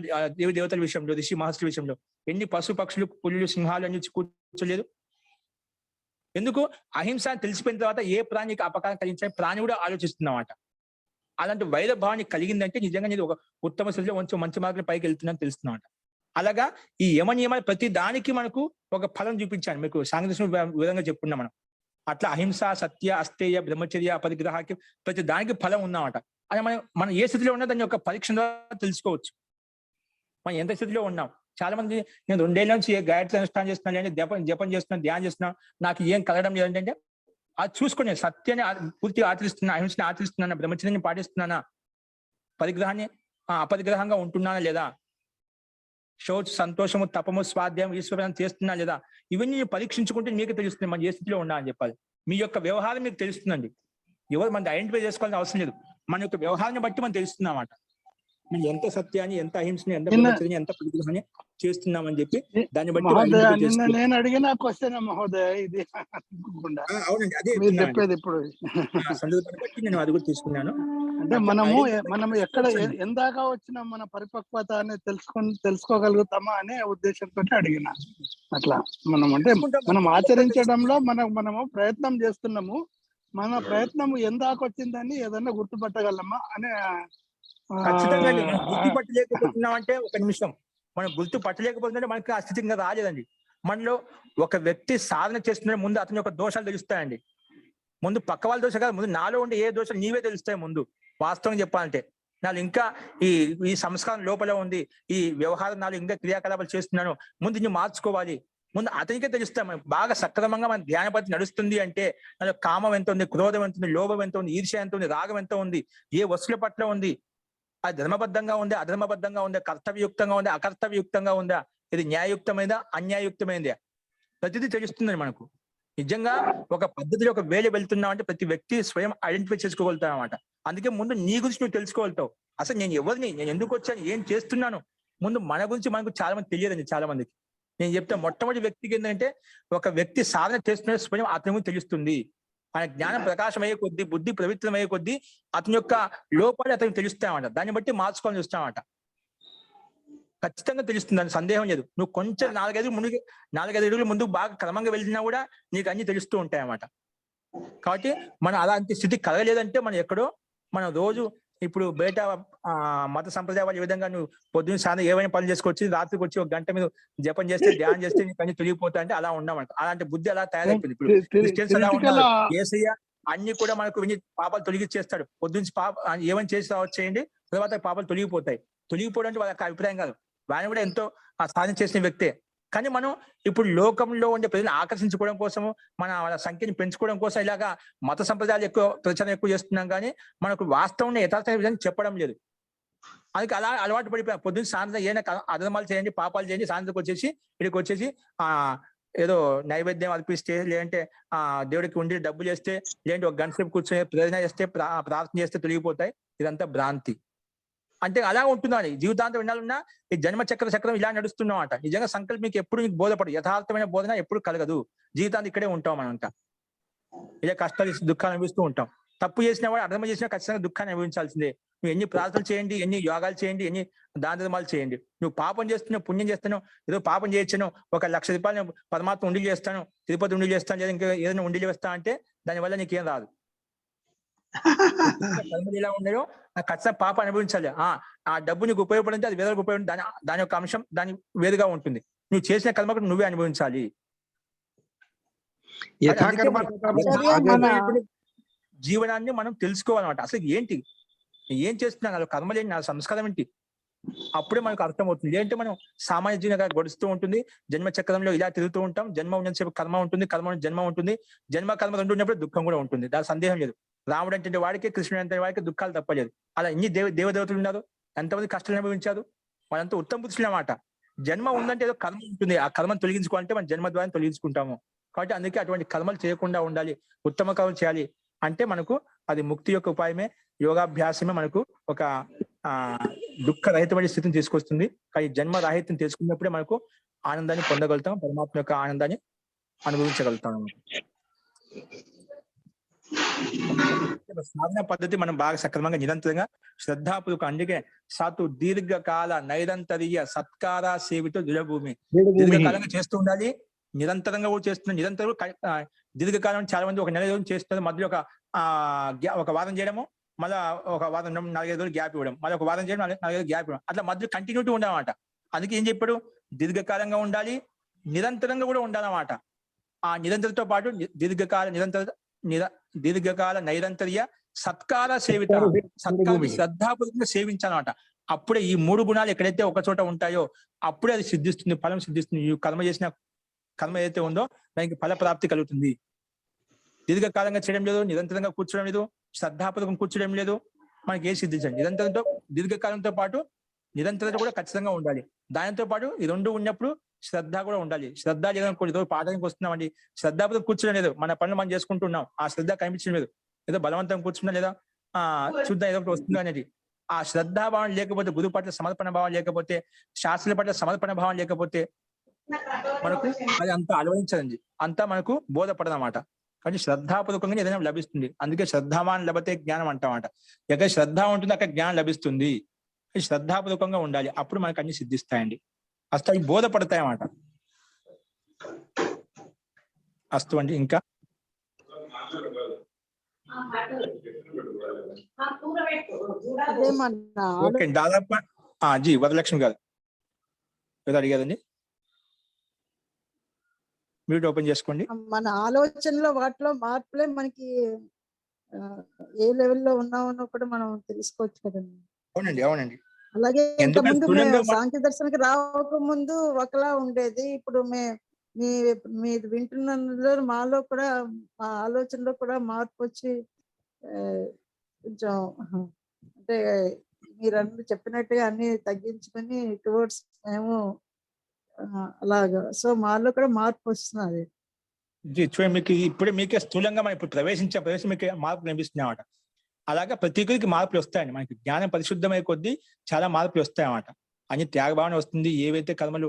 దేవతల విషయంలో, ఋషి మహర్షుల విషయంలో. ఎన్ని పశు పక్షులు, పులులు, సింహాలు అన్ని కూర్చోలేదు. ఎందుకు? అహింస తెలిసిపోయిన తర్వాత ఏ ప్రాణికి అపకారం కలిగించే ప్రాణి కూడా ఆలోచిస్తున్నమాట. అలాంటి వైర భావాన్ని కలిగిందంటే నిజంగా నేను ఒక ఉత్తమ స్థితిలో మంచి మార్గం పైకి వెళ్తున్నాను తెలుస్తున్నమాట. అలాగా ఈ యమ నియమాలు ప్రతి దానికి మనకు ఒక ఫలం చూపించాను, మీకు సాంఘిక విధంగా చెప్పుకున్నాం మనం. అట్లా అహింస, సత్య, అస్తేయ, బ్రహ్మచర్య, పరిగ్రహాకి ప్రతి దానికి ఫలం ఉన్నమాట. అది మనం ఏ స్థితిలో ఉన్నా దాని యొక్క పరీక్ష ద్వారా తెలుసుకోవచ్చు మనం ఎంత స్థితిలో ఉన్నాం. చాలా మంది నేను 2 ఏళ్ల నుంచి గాయత్రి అనుష్ఠానం చేస్తున్నాను, అంటే జపం చేస్తున్నాను, ధ్యానం చేస్తున్నాను, నాకు ఏం కలగడం లేదంటే అది చూసుకుని సత్యాన్ని పూర్తిగా ఆచరిస్తున్నా, అహింసని ఆచరిస్తున్నానా, బ్రహ్మచర్యాన్ని పాటిస్తున్నానా, పరిగ్రహాన్ని అపరిగ్రహంగా ఉంటున్నానా లేదా, శౌచ, సంతోషము, తపము, స్వాధ్యాయం, ఈశ్వరం చేస్తున్నా లేదా, ఇవన్నీ పరీక్షించుకుంటే మీకు తెలుస్తుంది మనం ఏ స్థితిలో ఉన్నా అని చెప్పాలి. మీ యొక్క వ్యవహారం మీకు తెలుస్తుందండి. ఎవరు మనం ఐడెంటిఫై చేసుకోవాల్సిన అవసరం లేదు, మన యొక్క వ్యవహారాన్ని బట్టి మనం తెలుస్తుంది అన్నమాట. మనం ఎంత సత్యాన్ని, ఎంత అహింసని, ఎంత బ్రహ్మచర్యాన్ని, ఎంత పరిగ్రహాన్ని చేస్తున్నామని చెప్పి దాన్ని బట్టి నేను అడిగిన క్వశ్చన్ మహోదయ ఇది. అవునండి, అదే చెప్పేది ఇప్పుడు సందర్భాన్ని బట్టి నేను అది కూడా తీసుకున్నాను. అంటే మనము ఎక్కడ ఎందాకా వచ్చిన మన పరిపక్వత అనేది తెలుసుకోగలుగుతామా అనే ఉద్దేశంతో అడిగిన. అట్లా మనం ఆచరించడంలో మనము ప్రయత్నం చేస్తున్నాము, మన ప్రయత్నం ఎందాక వచ్చిందని ఏదన్నా గుర్తుపట్టగలమా అనే. ఖచ్చితంగా గుర్తుపట్టలేకపోతున్నాం అంటే ఒక నిమిషం, మనం గుర్తుపట్టలేకపోతుందంటే మనకి ఆ స్థితి ఇంకా రాలేదండి. మనలో ఒక వ్యక్తి సాధన చేస్తున్న ముందు అతని యొక్క దోషాలు తెలుస్తాయండి. ముందు పక్క వాళ్ళ దోషం కాదు, ముందు నాలో ఉండే ఏ దోషాలు నీవే తెలుస్తాయి. ముందు వాస్తవం చెప్పాలంటే నాలో ఇంకా ఈ సంస్కారం లోపల ఉంది, ఈ వ్యవహారం నాలో ఇంకా క్రియాకలాపాలు చేస్తున్నాను, ముందు నువ్వు మార్చుకోవాలి. ముందు అతనికే తెలుస్తాం. బాగా సక్రమంగా మన ధ్యాన పద్ధతి నడుస్తుంది అంటే నాలో కామం ఎంత ఉంది, క్రోధం ఎంత ఉంది, లోభం ఎంత ఉంది, ఈర్ష్య ఎంత ఉంది, రాగం ఎంత ఉంది, ఏ వస్తువుల పట్ల ఉంది, అది ధర్మబద్ధంగా ఉందా, అధర్మబద్ధంగా ఉందా, కర్తవ్యయుక్తంగా ఉందా, అకర్తవ్యయుక్తంగా ఉందా, ఇది న్యాయయుక్తమైందా, అన్యాయయుక్తమైందా, ప్రతిదీ తెలుస్తుందని మనకు. నిజంగా ఒక పద్ధతిలో ఒక వేళ వెళ్తున్నాం అంటే ప్రతి వ్యక్తి స్వయం ఐడెంటిఫై చేసుకోగలుగుతాం అన్నమాట. అందుకే ముందు నీ గురించి నువ్వు తెలుసుకోగలుగుతావు. అసలు నేను ఎవరిని, నేను ఎందుకు వచ్చాను, ఏం చేస్తున్నాను, ముందు మన గురించి మనకు చాలా మంది తెలియదండి. చాలా మందికి నేను చెప్తా, మొట్టమొదటి వ్యక్తికి ఏంటంటే ఒక వ్యక్తి సాధన చేస్తున్న స్వయం అతని గురించి తెలుస్తుంది. ఆయన జ్ఞానం ప్రకాశమయ్యే కొద్దీ, బుద్ధి పవిత్రమయ్యే కొద్దీ అతని యొక్క లోపాలు అతనికి తెలుస్తామంట. దాన్ని బట్టి మార్చుకోవాలని చూస్తామంట. ఖచ్చితంగా తెలుస్తుంది, దాని సందేహం లేదు. నువ్వు కొంచెం 4-5 అడుగులు ముందుకు బాగా క్రమంగా వెళ్తున్నా కూడా నీకు అన్ని తెలుస్తూ ఉంటాయి అన్నమాట. కాబట్టి మనం అలాంటి స్థితి కలగలేదంటే మనం ఎక్కడో, మనం రోజు ఇప్పుడు బయట మత సంప్రదాయం ఈ విధంగా నువ్వు పొద్దున్న సాయంత్రం ఏమైనా పనులు చేసుకొచ్చి రాత్రికి వచ్చి 1 గంట మీద జపం చేస్తే, ధ్యానం చేస్తే నీకు అన్ని తొలగిపోతా అంటే అలా ఉండమంట. అలాంటి బుద్ధి అలా తయారైపోయింది. ఇప్పుడు క్రిస్టియన్స్ అలా ఉన్నారు. యేసయ్య అన్ని కూడా మనకు పాపాలు తొలగిచ్చేస్తాడు. పొద్దున్న ఏమైనా చేసి చేయండి, తర్వాత పాపాలు తొలగిపోతాయి. తొలగిపోవడం అంటే వాళ్ళకి అభిప్రాయం కాదు, వాడిని కూడా ఎంతో సాధన చేసిన వ్యక్తే. కానీ మనం ఇప్పుడు లోకంలో ఉండే ప్రజలను ఆకర్షించుకోవడం కోసము, మన సంఖ్యని పెంచుకోవడం కోసం ఇలాగా మత సంప్రదాయాలు ప్రచారం ఎక్కువ చేస్తున్నాం, కానీ మనకు వాస్తవం యథార్థ విధానం చెప్పడం లేదు. అందుకే అలా అలవాటు పడిపోయాం. పొద్దున్న సాయంత్రం ఏమైనా అధర్మాలు చేయండి, పాపాలు చేయండి, సాయంత్రం వచ్చేసి ఇక్కడికి వచ్చేసి ఏదో నైవేద్యం అర్పిస్తే, లేదంటే దేవుడికి ఉండి డబ్బులు చేస్తే, లేదంటే 1 గంట సేపు కూర్చొని ప్రేరణ చేస్తే, ప్రార్థన చేస్తే తొలగిపోతాయి. ఇదంతా భ్రాంతి. అంటే అలా ఉంటుందని జీవితాంతం వినాలన్నా ఈ జన్మ చక్రం ఇలా నడుస్తున్నాం అంట. నిజంగా సంకల్పం మీకు ఎప్పుడు నీకు బోధపడదు, యథార్థమైన బోధన ఎప్పుడు కలగదు. జీవితాంతం ఇక్కడే ఉంటాం మనంతా, ఇదే కష్టాలు దుఃఖాలు అనుభవిస్తూ ఉంటాం. తప్పు చేసిన వాడు అర్థం చేసినా ఖచ్చితంగా దుఃఖాన్ని అనుభవించాల్సిందే. నువ్వు ఎన్ని ప్రార్థనలు చేయండి, ఎన్ని యోగాలు చేయండి, ఎన్ని దాన ధర్మాలు చేయండి, నువ్వు పాపం చేస్తున్నావు, పుణ్యం చేస్తాను, ఏదో పాపం చేయొచ్చాను, 1 లక్ష రూపాయలు పరమాత్మ ఉండిలు చేస్తాను, తిరుపతి ఉండిలు చేస్తాను, లేదా ఇంకా ఏదైనా ఉండిలు వేస్తా అంటే దానివల్ల నీకేం రాదు. కర్మలు ఎలా ఉన్నాయో నాకు ఖచ్చితంగా పాప అనుభవించాలి. ఆ డబ్బు నీకు ఉపయోగపడింది, అది వేరేలకు ఉపయోగపడింది, దాని యొక్క అంశం దాని వేరుగా ఉంటుంది. నువ్వు చేసిన కర్మకు నువ్వే అనుభవించాలి. యథాకర్మ జీవనాన్ని మనం తెలుసుకోవాలన్నమాట. అసలు ఏంటి, ఏం చేస్తున్నాను, అసలు కర్మలు ఏంటి, నా సంస్కారం ఏంటి, అప్పుడే మనకు అర్థమవుతుంది. ఏంటంటే మనం సామాన్య జీవనంగా గడుస్తూ ఉంటుంది, జన్మ చక్రంలో ఇలా తిరుగుతూ ఉంటాం. జన్మ ఉన్నంతసేపు కర్మ ఉంటుంది, కర్మ జన్మ ఉంటుంది, జన్మ కర్మ రెండు ఉన్నప్పుడు దుఃఖం కూడా ఉంటుంది, దాని సందేహం లేదు. రాముడు అంటే వాడికి, కృష్ణుడు అంటే వాడికి దుఃఖాలు తప్పలేదు. అలా ఇన్ని దేవదేవతలు ఉన్నారు, ఎంతమంది కష్టాలు అనుభవించారు, వాళ్ళంతా ఉత్తమ పురుషులు అన్నమాట. జన్మ ఉందంటే ఏదో కర్మ ఉంటుంది, ఆ కర్మను తొలగించుకోవాలంటే మన జన్మ ద్వారా తొలగించుకుంటాము. కాబట్టి అందుకే అటువంటి కర్మలు చేయకుండా ఉండాలి, ఉత్తమ కర్మలు చేయాలి అంటే మనకు అది ముక్తి యొక్క ఉపాయమే, యోగాభ్యాసమే మనకు ఒక దుఃఖ రహితమైన స్థితిని తీసుకొస్తుంది. కానీ జన్మ రాహిత్యం తెలుసుకున్నప్పుడే మనకు ఆనందాన్ని పొందగలుగుతాం, పరమాత్మ యొక్క ఆనందాన్ని అనుభవించగలుగుతాం. సాధన పద్ధతి మనం బాగా సక్రమంగా నిరంతరంగా శ్రద్ధాపూర్వక, అందుకే సాతు దీర్ఘకాల నైరంతరీయ సత్కార సేవితో దిలభూమి, దీర్ఘకాలంగా చేస్తూ ఉండాలి, నిరంతరంగా కూడా చేస్తున్నారు. నిరంతరం దీర్ఘకాలం చాలా మంది ఒక నెల రోజులు చేస్తున్నారు, మధ్యలో ఒక వారం చేయడము, మళ్ళీ ఒక వారం 4-5 రోజులు గ్యాప్ ఇవ్వడం, మళ్ళీ ఒక వారం చేయడం, 4 రోజులు గ్యాప్ ఇవ్వడం, అట్లా మధ్యలో కంటిన్యూటీ ఉండాలన్నమాట. అందుకే ఏం చెప్పాడు, దీర్ఘకాలంగా ఉండాలి, నిరంతరంగా కూడా ఉండాలన్నమాట. ఆ నిరంతరతో పాటు దీర్ఘకాల నైరంతర్య సత్కార సేవిత, సత్కారం శ్రద్ధాపూర్వకంగా సేవించాలన్నమాట. అప్పుడే ఈ 3 గుణాలు ఎక్కడైతే ఒక చోట ఉంటాయో అప్పుడే అది సిద్ధిస్తుంది, ఫలం సిద్ధిస్తుంది. ఈ కర్మ చేసిన కర్మ ఏదైతే ఉందో దానికి ఫల ప్రాప్తి కలుగుతుంది. దీర్ఘకాలంగా చేయడం లేదు, నిరంతరంగా కూర్చోడం లేదు, శ్రద్ధాపూర్వకం కూర్చోడం లేదు, మనకి ఏ సిద్ధించండి. నిరంతరంతో దీర్ఘకాలంతో పాటు నిరంతరత కూడా ఖచ్చితంగా ఉండాలి. దానితో పాటు ఈ రెండు ఉన్నప్పుడు శ్రద్ధ కూడా ఉండాలి. శ్రద్ధ లేదనుకోండి, ఏదో పాఠానికి వస్తున్నామండి, శ్రద్ధాపూర్వకం కూర్చోడం లేదు, మన పనులు మనం చేసుకుంటున్నాం, ఆ శ్రద్ధ కనిపించడం లేదు, ఏదో బలవంతం కూర్చున్నా లేదా చూద్దాం ఏదో ఒకటి వస్తుందా అనేది. ఆ శ్రద్ధాభావం లేకపోతే, గురువు పట్ల సమర్పణ భావం లేకపోతే, శాస్త్రుల పట్ల సమర్పణ భావం లేకపోతే మనకు అది అంతా అలవరించదండి, అంతా మనకు బోధపడదన్నమాట. కానీ శ్రద్ధాపూర్వకంగా ఏదైనా లభిస్తుంది. అందుకే శ్రద్ధావాన్ లభతే జ్ఞానం అంటామాట. ఎక్కడ శ్రద్ధ ఉంటుంది అక్కడ జ్ఞానం లభిస్తుంది. శ్రద్ధాపూర్వకంగా ఉండాలి, అప్పుడు మనకు అన్ని సిద్ధిస్తాయండి. అస్తు అవి బోధపడతాయి అన్నమాట. అస్తు అండి. ఇంకా ఓకే, దాదాపు జీ వరలక్ష్మి గారు ఏదో అడిగారండి, మ్యూట్ ఓపెన్ చేసుకోండి. మన ఆలోచనలో వాటిలో మార్పులే మనకి ఏ లెవెల్లో ఉన్నామో కూడా మనం తెలుసుకోవచ్చు కదండి. అవునండి, అవునండి. అలాగే ఇంతకుముందు మేము సాంఖ్య దర్శనకి రాకముందు ఒకలా ఉండేది, ఇప్పుడు మీరు వింటున్నందులో మాలో కూడా మా ఆలోచనలో కూడా మార్పు వచ్చి కొంచెం అంటే మీరు అన్ని చెప్పినట్టుగా అన్ని తగ్గించుకొని టువర్డ్స్ మేము అలాగా, సో మాలో కూడా మార్పు వస్తున్నది. చూడండి, మీకు ఇప్పుడే మీకే స్థూలంగా మనం ఇప్పుడు ప్రవేశం మీకు మార్పు కనిపిస్తుంది అన్నమాట. అలాగా ప్రతి ఒక్కరికి మార్పులు వస్తాయండి. మనకి జ్ఞానం పరిశుద్ధమయ్యే కొద్దీ చాలా మార్పులు వస్తాయన్నమాట. అన్ని త్యాగభావన వస్తుంది. ఏవైతే కర్మలు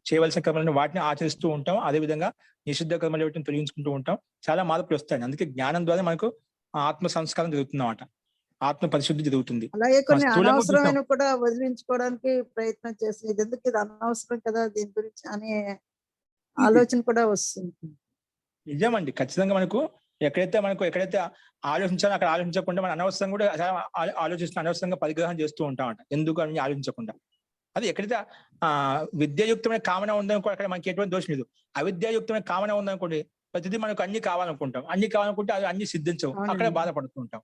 చేయవలసిన కర్మలను వాటిని ఆచరిస్తూ ఉంటాం, అదేవిధంగా నిషిద్ధ కర్మలు వాటిని తొలగించుకుంటూ ఉంటాం, చాలా మార్పులు వస్తాయి. అందుకే జ్ఞానం ద్వారా మనకు ఆత్మ సంస్కారం జరుగుతుంది అన్నమాట, ఆత్మ పరిశుద్ధి జరుగుతుంది. అలాగే కొన్ని అనవసరమైన కూడా వదిలించుకోవడానికి ప్రయత్నం చేసి ఇది ఎందుకు, ఇది అనవసరం కదా దీని గురించి అనే ఆలోచన కూడా వస్తుంది. నిజమండి, ఖచ్చితంగా మనకు ఎక్కడైతే ఆలోచించాలో అక్కడ ఆలోచించకుండా మనం అనవసరంగా కూడా ఆలోచిస్తున్న అనవసరంగా పరిగ్రహం చేస్తూ ఉంటామంట, ఎందుకు అని ఆలోచించకుండా. అది ఎక్కడైతే విద్యాయుక్తమైన కామన ఉందనుకో అక్కడ మనకి ఎటువంటి దోషం లేదు. అవిద్యాయుక్తమైన కామన ఉందనుకోండి, ప్రతిదీ మనకు అన్ని కావాలనుకుంటాం, అన్ని కావాలనుకుంటే అది అన్ని సిద్ధించవు, అక్కడ బాధపడుతూ ఉంటాం.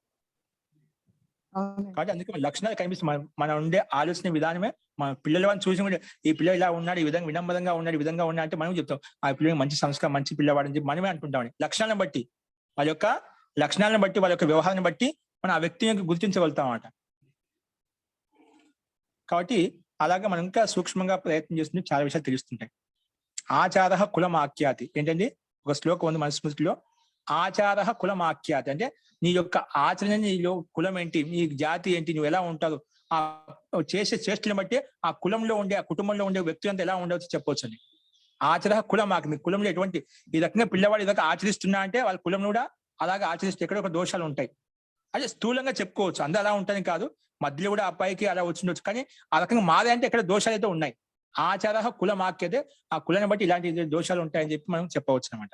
కాబట్టి అందుకే మన లక్షణాలు కనిపిస్తుంది. మనం ఉండే ఆలోచన విధానమే మన పిల్లల వాళ్ళని చూసి ఈ పిల్లలు ఇలా ఉన్నాడు, ఈ విధంగా వినమ్రంగా ఉన్నాడు, ఈ విధంగా ఉన్నాడు అంటే మనం చెప్తాం ఆ పిల్లలకి మంచి సంస్కారం, మంచి పిల్లవాడని చెప్పి మనమే అంటుంటామని. లక్షణాలను బట్టి, వాళ్ళ యొక్క లక్షణాలను బట్టి, వాళ్ళ యొక్క వ్యవహారాన్ని బట్టి మనం ఆ వ్యక్తిని గుర్తించగలుగుతాం అన్నమాట. కాబట్టి అలాగే మనం ఇంకా సూక్ష్మంగా ప్రయత్నం చేస్తుంటే చాలా విషయాలు తెలుస్తుంటాయి. ఆచార కులమాఖ్యాతి ఏంటండి, ఒక శ్లోకం ఉంది మన స్మృతిలో, ఆచార కులమాఖ్యాతి అంటే నీ యొక్క ఆచరణ, నీలో కులం ఏంటి, నీ జాతి ఏంటి, నువ్వు ఎలా ఉంటావు, ఆ చేసే చేష్టలను బట్టి ఆ కులంలో ఉండే, ఆ కుటుంబంలో ఉండే వ్యక్తి అంతా ఎలా ఉండవచ్చు చెప్పవచ్చు అని. ఆచర కులమాకి, మీ కులంలో ఎటువంటి ఈ రకంగా పిల్లవాడు ఇదొక ఆచరిస్తున్నా అంటే వాళ్ళ కులం కూడా అలాగే ఆచరిస్తే ఎక్కడ ఒక దోషాలు ఉంటాయి. అదే స్థూలంగా చెప్పుకోవచ్చు, అందరూ అలా ఉంటాయని కాదు, మధ్యలో కూడా అబ్బాయికి అలా వచ్చిండొచ్చు, కానీ ఆ రకంగా మాదే అంటే ఎక్కడ దోషాలు అయితే ఉన్నాయి. ఆచార కులమాక్యతే, ఆ కులాన్ని బట్టి ఇలాంటి దోషాలు ఉంటాయని చెప్పి మనం చెప్పవచ్చు అనమాట.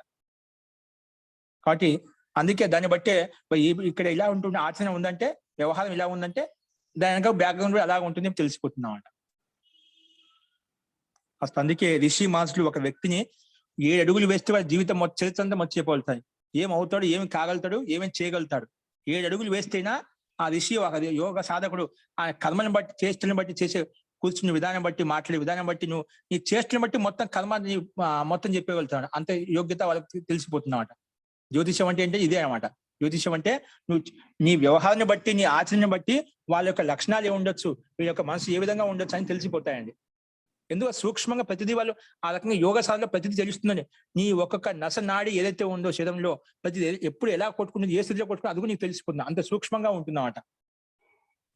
కాబట్టి అందుకే దాన్ని బట్టే ఇక్కడ ఇలా ఉంటున్న ఆచరణ ఉందంటే, వ్యవహారం ఇలా ఉందంటే దాని బ్యాక్గ్రౌండ్ అలా ఉంటుంది తెలిసిపోతున్నాం అంట. అసలు అందుకే రిషి మహర్షులు ఒక వ్యక్తిని 7 అడుగులు వేస్తే వాడి జీవితం చరిత్ర అంతా మర్చిపోతాయి. ఏమవుతాడు, ఏమి కాగలుగుతాడు, ఏమేమి చేయగలుగుతాడు. 7 అడుగులు వేస్తేనా ఆ రిషి, ఒక యోగ సాధకుడు ఆ కర్మను బట్టి, చేష్టలను బట్టి, చేసే కూర్చున్న విధానం బట్టి, మాట్లాడే విధానం బట్టి, నువ్వు నీ చేష్టలను బట్టి మొత్తం కర్మ మొత్తం చెప్పగలుగుతాడు. అంత యోగ్యత వాళ్ళకి తెలిసిపోతున్నావు. జ్యోతిషం అంటే ఇదే అనమాట. జ్యోతిషం అంటే నువ్వు నీ వ్యవహారాన్ని బట్టి, నీ ఆచరణను బట్టి వాళ్ళ యొక్క లక్షణాలు ఏముండొచ్చు, వీళ్ళ యొక్క మనసు ఏ విధంగా ఉండొచ్చు అని తెలిసిపోతాయండి. ఎందుకు సూక్ష్మంగా ప్రతిదీ వాళ్ళు ఆ రకంగా యోగ సాధనలో ప్రతిదీ తెలుస్తుందని. నీ ఒక్కొక్క నస నాడి ఏదైతే ఉందో శరీరంలో ప్రతిదీ ఎప్పుడు ఎలా కొట్టుకుంటుంది, ఏ స్థితిలో కొట్టుకుంటుంది, అది కూడా నీకు తెలిసిపోతుంది. అంత సూక్ష్మంగా ఉంటున్నామట.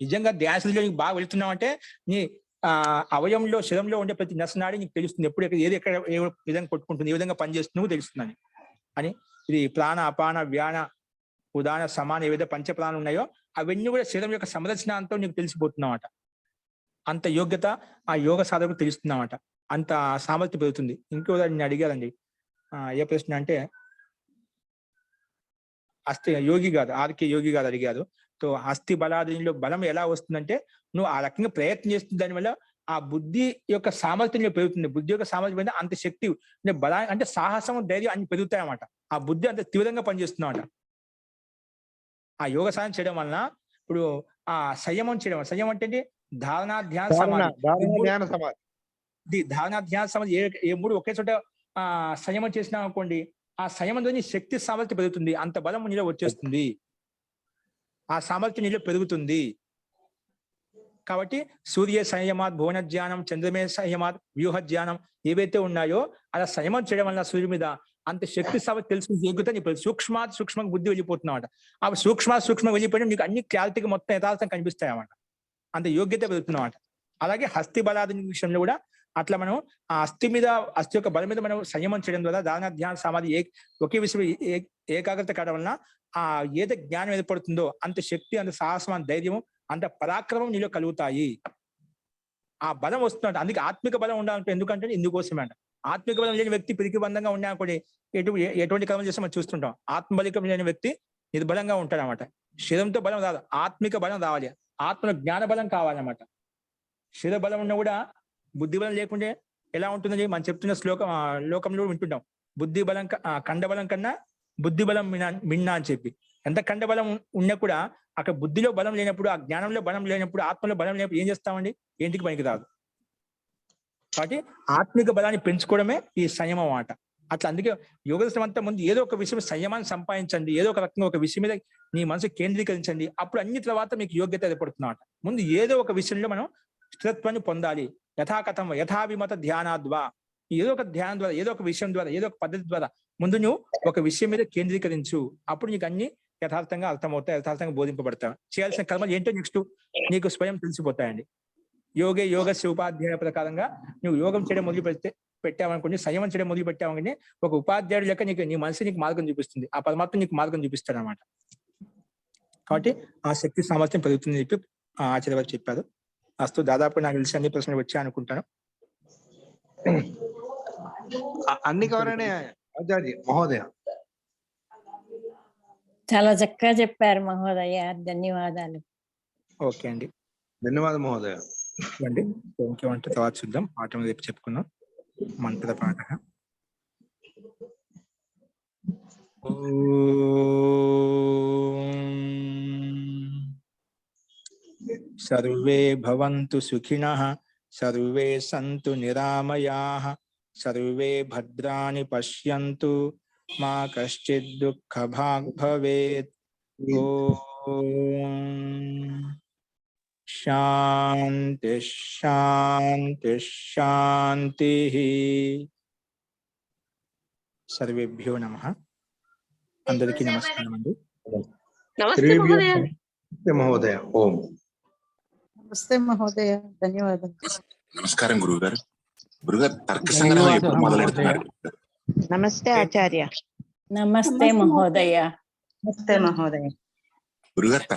నిజంగా ధ్యాన స్థితిలో నీకు బాగా వెళుతున్నావంటే నీ అవయంలో, శరీరంలో ఉండే ప్రతి నస నాడి నీకు తెలుస్తుంది. ఎప్పుడు ఏది ఎక్కడ ఏ విధంగా కొట్టుకుంటుంది, ఏ విధంగా పనిచేస్తుందో తెలుస్తుందని. అని ఇది ప్రాణ, అపాన, వ్యాన, ఉదాన, సమాన ఏవైతే పంచప్రాణాలు ఉన్నాయో అవన్నీ కూడా శరీరం యొక్క సంరచనంతో నీకు తెలిసిపోతున్నామట. అంత యోగ్యత ఆ యోగ సాధకు తెలుస్తున్నామట. అంత సామర్థ్యం పెరుగుతుంది. ఇంకో దాన్ని అడిగారండి, ఏ ప్రశ్న అంటే అస్థి యోగి గారు, ఆర్కే యోగి గారు అడిగారు. సో అస్థి బలాదీనిలో బలం ఎలా వస్తుందంటే, నువ్వు ఆ రకంగా ప్రయత్నం చేస్తున్న దానివల్ల ఆ బుద్ధి యొక్క సామర్థ్యం పెరుగుతుంది. బుద్ధి యొక్క సామర్థ్యం మీద అంత శక్తి బలా అంటే సాహసం, ధైర్యం అన్ని పెరుగుతాయి అన్నమాట. ఆ బుద్ధి అంత తీవ్రంగా పనిచేస్తున్నామట. ఆ యోగ సాధన చేయడం వలన ఇప్పుడు ఆ సంయమం చేయడం, సంయమం అంటే ధారణ, ధ్యాన, సమాధి. ధారణ, ధ్యాన, సమాధి ఏ మూడు ఒకే చోట సంయమం చేసినాం అనుకోండి, ఆ సంయమంతో నీ శక్తి సామర్థ్యం పెరుగుతుంది. అంత బలం నీలో వచ్చేస్తుంది. ఆ సామర్థ్యం నీలో పెరుగుతుంది. కాబట్టి సూర్య సంయమాత్ భువన ధ్యానం, చంద్రమే సంయమాత్ వ్యూహ ధ్యానం ఏవైతే ఉన్నాయో అలా సంయమం చేయడం వల్ల సూర్యుడి మీద అంత శక్తి సామర్థ్యం తెలుసుకుని యోగ్యత నీ సూక్ష్మంగా బుద్ధి వెళ్ళిపోతున్నామాట. ఆ సూక్ష్మంగా వెళ్ళిపోయినా నీకు అన్ని క్లారిటీగా మొత్తం యథార్థం కనిపిస్తాయి అన్నమాట. అంత యోగ్యత పెరుగుతున్నమాట. అలాగే హస్తి బలాది విషయంలో కూడా అట్లా మనం ఆ అస్థి యొక్క బలం మీద మనం సంయమం చేయడం ద్వారా దాన, ధ్యాన, సమాధి ఒకే విషయం ఏకాగ్రత కావడం వలన ఆ ఏదో జ్ఞానం ఏర్పడుతుందో అంత శక్తి, అంత సాహసం, అంత ధైర్యం, అంత పరాక్రమం నీలో కలుగుతాయి. ఆ బలం వస్తుందంట. అందుకే ఆత్మిక బలం ఉండాలంటే ఎందుకంటే ఇందుకోసమే అంట. ఆత్మిక బలం లేని వ్యక్తి పిరికి బంధంగా ఉన్నా కూడా ఎటువంటి కర్మలు చేస్తే మనం చూస్తుంటాం. ఆత్మబలికం లేని వ్యక్తి నిర్బలంగా ఉంటాడు అనమాట. శరీరంతో బలం రాదు, ఆత్మిక బలం రావాలి. ఆత్మలో జ్ఞాన బలం కావాలన్నమాట. శరీర బలం ఉన్నా కూడా బుద్ధి బలం లేకుంటే ఎలా ఉంటుందని మనం చెప్తున్న లోకంలో వింటుంటాం. బుద్ధి బలం కండబలం కన్నా బుద్ధి బలం మిన్నా అని చెప్పి. ఎంత కండబలం ఉన్నా కూడా అక్కడ బుద్ధిలో బలం లేనప్పుడు, ఆ జ్ఞానంలో బలం లేనప్పుడు, ఆత్మలో బలం లేనప్పుడు ఏం చేస్తామండి? ఏంటికి పనికి రాదు. కాబట్టి ఆత్మిక బలాన్ని పెంచుకోవడమే ఈ సంయమం ఆట. అట్లా అందుకే యోగదర్శనం అంతా ముందు ఏదో ఒక విషయం సంయమాన్ని సంపాదించండి. ఏదో ఒక రకంగా ఒక విషయం మీద నీ మనసు కేంద్రీకరించండి. అప్పుడు అన్ని తర్వాత మీకు యోగ్యత ఏర్పడుతున్నమాట. ముందు ఏదో ఒక విషయంలో మనం స్థిరత్వాన్ని పొందాలి. యథాకథం యథాభిమత ధ్యానాద్వా, ఏదో ఒక ధ్యానం ద్వారా, ఏదో ఒక విషయం ద్వారా, ఏదో ఒక పద్ధతి ద్వారా ముందు నువ్వు ఒక విషయం మీద కేంద్రీకరించు. అప్పుడు నీకు అన్ని యథార్థంగా అర్థమవుతాయి, యథార్థంగా బోధింపబడతాయి. చేయాల్సిన కర్మలు ఏంటో నెక్స్ట్ నీకు స్వయం తెలిసిపోతాయండి. యోగస్య ఉపాధ్యాయ ప్రకారంగా నువ్వు యోగం చేయడం మొదలు పెట్టావనుకోండి, సంయమం చేయడం మొదలు పెట్టావనుకోండి, ఒక ఉపాధ్యాయుడు లెక్క నీ మనసు నీకు మార్గం చూపిస్తుంది. ఆ పరమాత్మ నీకు మార్గం చూపిస్తాడు అనమాట. కాబట్టి ఆ శక్తి సామర్థ్యం పెరుగుతుందని చెప్పి ఆచార్య వారు చెప్పారు. అస్తు, దాదాపు నాకు తెలిసి అన్ని ప్రశ్నలు వచ్చాయి అనుకుంటాను. అన్ని కవరనే ఆచార్య మహోదయ. చాలా చక్కగా చెప్పారు మహోదయ, ధన్యవాదాలు. ఓకే అండి, ధన్యవాదాలు మహోదయ. అండి ఇంకేమంటే తర్వాత చూద్దాం. పాఠం రేపు చెప్పుకుందాం. మంత్ర పాఠ. సర్వే భవంతు సుఖినః, సర్వే సంతు నిరామయాః, సర్వే భద్రాణి పశ్యంతు, మా కశ్చిద్ దుఃఖభాగ్ భవేత్. ఓం శాంతి శాంతి శాంతి. సర్వేభ్యో నమః. అందరికీ నమస్కారం అండి. నమస్తే మహోదయ. మహోదయ. ఓం నమస్తే మహోదయ, ధన్యవాదాలు. నమస్కారం గురువుగారు. గురుగారు తర్క సంగ్రహం ఎప్పుడు మొదలెడుతున్నారు? నమస్తే ఆచార్య. నమస్తే మహోదయ. నమస్తే మహోదయ. గురుగారు